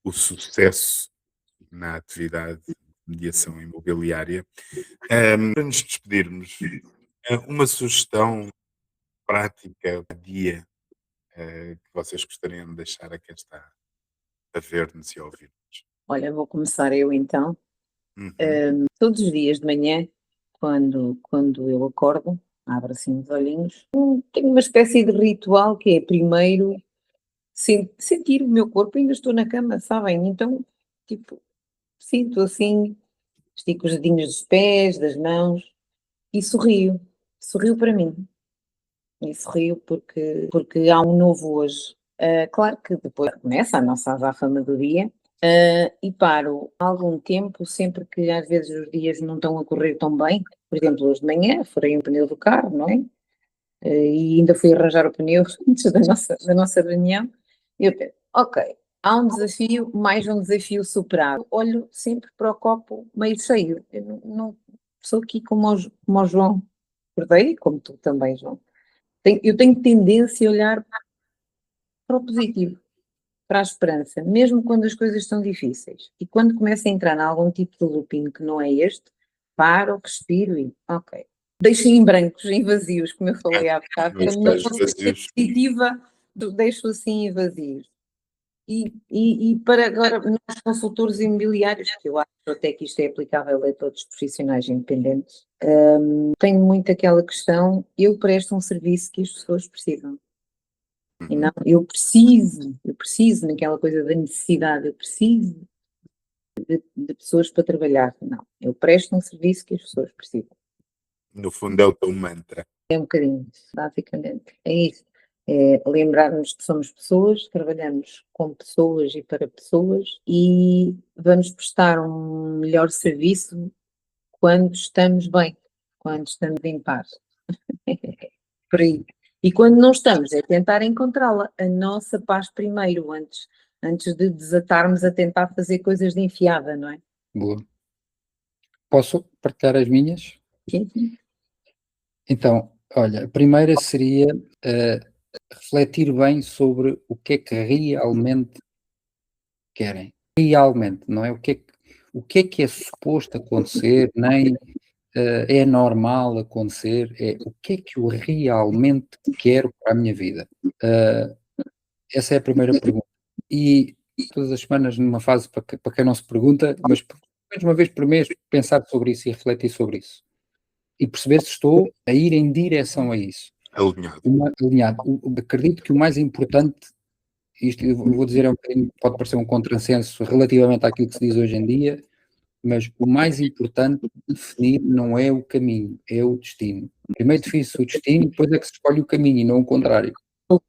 o sucesso na atividade de mediação imobiliária. Para nos despedirmos, uma sugestão prática, dia, que vocês gostariam de deixar a quem está a ver-nos e a ouvir-nos? Olha, vou começar eu então. Uhum. Todos os dias de manhã, quando eu acordo, abro assim os olhinhos, tenho uma espécie de ritual que é primeiro sentir o meu corpo, ainda estou na cama, sabem? Então, tipo, sinto assim, estico os dedinhos dos pés, das mãos e sorrio. Sorrio para mim. E sorrio porque há um novo hoje. Claro que depois começa a nossa azáfama do dia, e paro algum tempo, sempre que às vezes os dias não estão a correr tão bem. Por exemplo, hoje de manhã furei um pneu do carro, não é? E ainda fui arranjar o pneu antes da nossa reunião. Eu penso, ok, há um desafio, mais um desafio superado. Olho sempre para o copo meio cheio. Eu não sou aqui como o João Cordeiro, como tu também, João. Eu tenho tendência a olhar para o positivo, para a esperança, mesmo quando as coisas estão difíceis. E quando começo a entrar em algum tipo de looping que não é este, paro, respiro e, ok. Deixo em brancos, em vazios, como eu falei há bocado. Nos Quando não tais consigo ser vazios. positiva, deixo assim em vazios. E para agora, nós consultores imobiliários, que eu acho até que isto é aplicável a todos os profissionais independentes, tenho muito aquela questão, eu presto um serviço que as pessoas precisam. E não, eu preciso naquela coisa da necessidade, eu preciso de pessoas para trabalhar. Não, eu presto um serviço que as pessoas precisam. No fundo é o teu mantra. É um bocadinho isso, basicamente. É isso. É lembrarmos que somos pessoas, trabalhamos com pessoas e para pessoas e vamos prestar um melhor serviço quando estamos bem, quando estamos em paz. Por aí. E quando não estamos, é tentar encontrá-la, a nossa paz primeiro, antes de desatarmos a tentar fazer coisas de enfiada, não é? Boa. Posso partilhar as minhas? Sim. Então, olha, a primeira seria refletir bem sobre o que é que realmente querem. Realmente, não é? O que é suposto acontecer, nem é normal acontecer, é o que é que eu realmente quero para a minha vida. Essa é a primeira pergunta. E todas as semanas, numa fase para quem não se pergunta, mas pelo menos uma vez por mês, pensar sobre isso e refletir sobre isso. E perceber se estou a ir em direção a isso. Alinhado. Alinhado. Acredito que o mais importante, isto eu vou dizer, pode parecer um contrassenso relativamente àquilo que se diz hoje em dia, mas o mais importante de definir não é o caminho, é o destino. Primeiro define-se o destino, depois é que se escolhe o caminho e não o contrário. O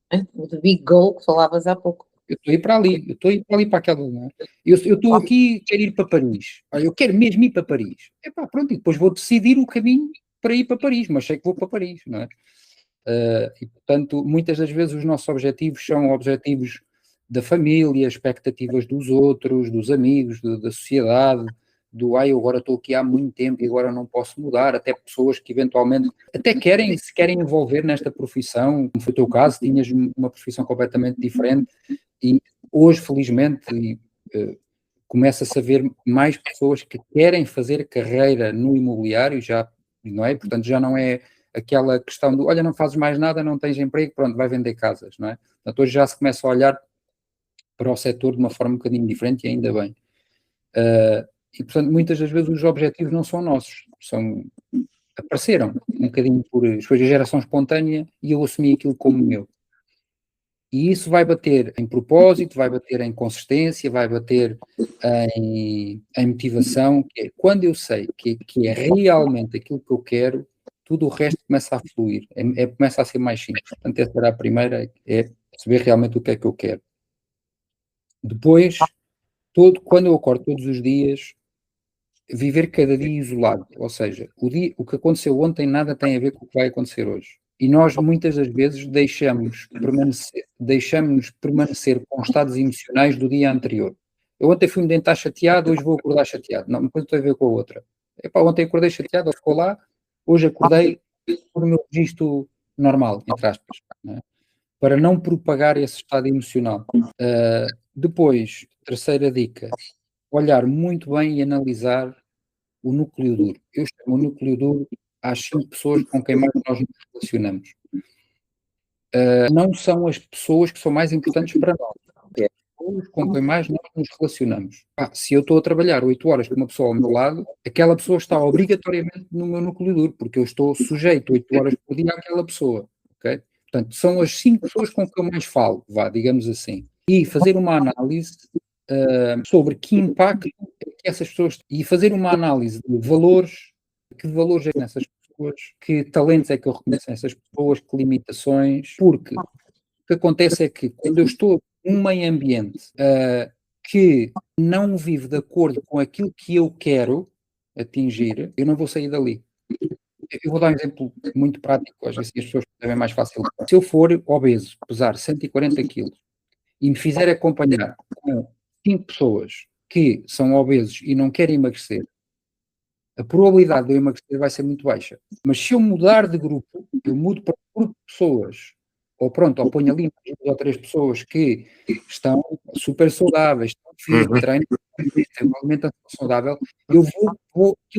The Big Goal que falavas há pouco. Eu estou a ir para ali, eu estou a ir para ali para aquela. Não é? Eu estou aqui, quero ir para Paris. Olha, eu quero mesmo ir para Paris. Epá, pronto, e depois vou decidir o caminho para ir para Paris, mas sei que vou para Paris, não é? E portanto, muitas das vezes os nossos objetivos são objetivos da família, expectativas dos outros, dos amigos, da sociedade, eu agora estou aqui há muito tempo e agora não posso mudar, até pessoas que eventualmente até se querem envolver nesta profissão, como foi o teu caso, tinhas uma profissão completamente diferente e hoje, felizmente, começa-se a ver mais pessoas que querem fazer carreira no imobiliário, já, não é? Portanto, já não é aquela questão do, olha, não fazes mais nada, não tens emprego, pronto, vai vender casas, não é? Portanto, hoje já se começa a olhar para o setor de uma forma um bocadinho diferente e ainda bem. E, portanto, muitas das vezes os objetivos não são nossos, apareceram um bocadinho por geração espontânea e eu assumi aquilo como meu. E isso vai bater em propósito, vai bater em consistência, vai bater em motivação, que é quando eu sei que é realmente aquilo que eu quero, tudo o resto começa a fluir, começa a ser mais simples. Portanto, essa era a primeira, é perceber realmente o que é que eu quero. Depois, quando eu acordo todos os dias, viver cada dia isolado, ou seja, o que aconteceu ontem nada tem a ver com o que vai acontecer hoje. E nós, muitas das vezes, deixamos-nos permanecer com estados emocionais do dia anterior. Eu ontem fui-me deitar chateado, hoje vou acordar chateado. Não, uma coisa tem a ver com a outra. Epá, ontem acordei chateado, ele ficou lá, hoje acordei por o meu registro normal, entre aspas, não é? Para não propagar esse estado emocional. Depois, terceira dica, olhar muito bem e analisar o núcleo duro. Eu chamo o núcleo duro às 5 pessoas com quem mais nós nos relacionamos. Não são as pessoas que são mais importantes para nós, é as pessoas com quem mais nós nos relacionamos. Se eu estou a trabalhar 8 horas com uma pessoa ao meu lado, aquela pessoa está obrigatoriamente no meu núcleo duro, porque eu estou sujeito 8 horas por dia àquela pessoa. Okay? Portanto, são as 5 pessoas com que eu mais falo, digamos assim. E fazer uma análise sobre que impacto é que essas pessoas, e fazer uma análise de valores, que valores é que nessas pessoas, que talentos é que eu reconheço nessas pessoas, que limitações, porque o que acontece é que quando eu estou num meio ambiente que não vive de acordo com aquilo que eu quero atingir, eu não vou sair dali. Eu vou dar um exemplo muito prático, às vezes as pessoas percebem mais fácil. Se eu for obeso, pesar 140 quilos, e me fizer acompanhar com 5 pessoas que são obesos e não querem emagrecer, a probabilidade de eu emagrecer vai ser muito baixa. Mas se eu mudar de grupo, eu mudo para um grupo de pessoas, ou ponho ali 2 ou 3 pessoas que estão super saudáveis, estão fit, treinam, têm uma alimentação saudável, aquilo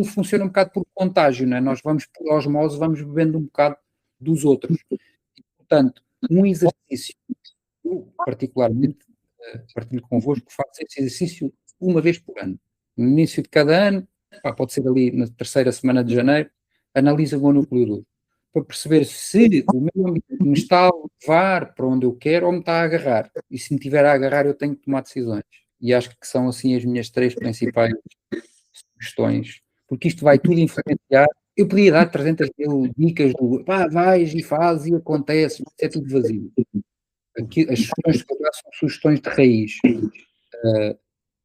funciona um bocado por contágio, não é? Nós vamos por osmose, vamos bebendo um bocado dos outros. E, portanto, um exercício, eu particularmente partilho convosco, que faço esse exercício uma vez por ano. No início de cada ano, pode ser ali na 3ª semana de janeiro, analisa o meu núcleo duro, para perceber se o meu ambiente me está a levar para onde eu quero ou me está a agarrar. E se me tiver a agarrar, eu tenho que tomar decisões. E acho que são assim as minhas 3 principais sugestões, porque isto vai tudo influenciar. Eu podia dar 300.000 dicas do vais e fazes e acontece, mas é tudo vazio. Aqui, as sugestões que eu dou são sugestões de raiz.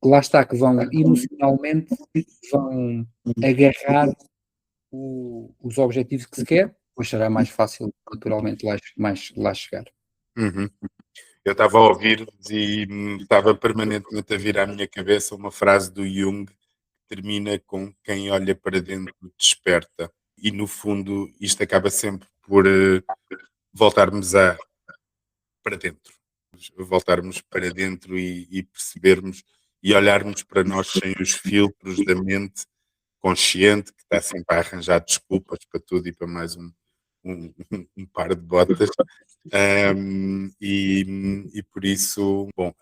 Lá está, que vão emocionalmente vão agarrar os objetivos que se quer, pois será mais fácil, naturalmente, lá chegar. Eu estava a ouvir-vos e estava permanentemente a vir à minha cabeça uma frase do Jung que termina com: quem olha para dentro desperta. E no fundo isto acaba sempre por voltarmos para dentro. Voltarmos para dentro e percebermos e olharmos para nós sem os filtros da mente consciente, que está sempre a arranjar desculpas para tudo e para mais um par de botas. E por isso, bom,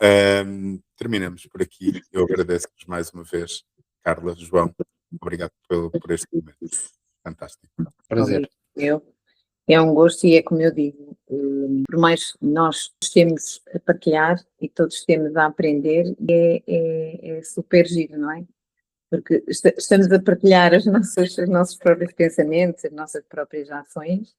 terminamos por aqui. Eu agradeço-vos mais uma vez, Carla, João. Obrigado por este momento. Fantástico. Prazer. É um gosto e é como eu digo, por mais nós temos a partilhar e todos temos a aprender, é super giro, não é? Porque estamos a partilhar os nossos próprios pensamentos, as nossas próprias ações,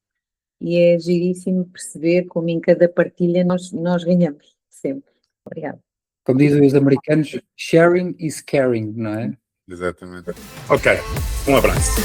e é giríssimo perceber como em cada partilha nós ganhamos, sempre. Obrigada. Como dizem os americanos, sharing is caring, não é? Exatamente. Ok, um abraço.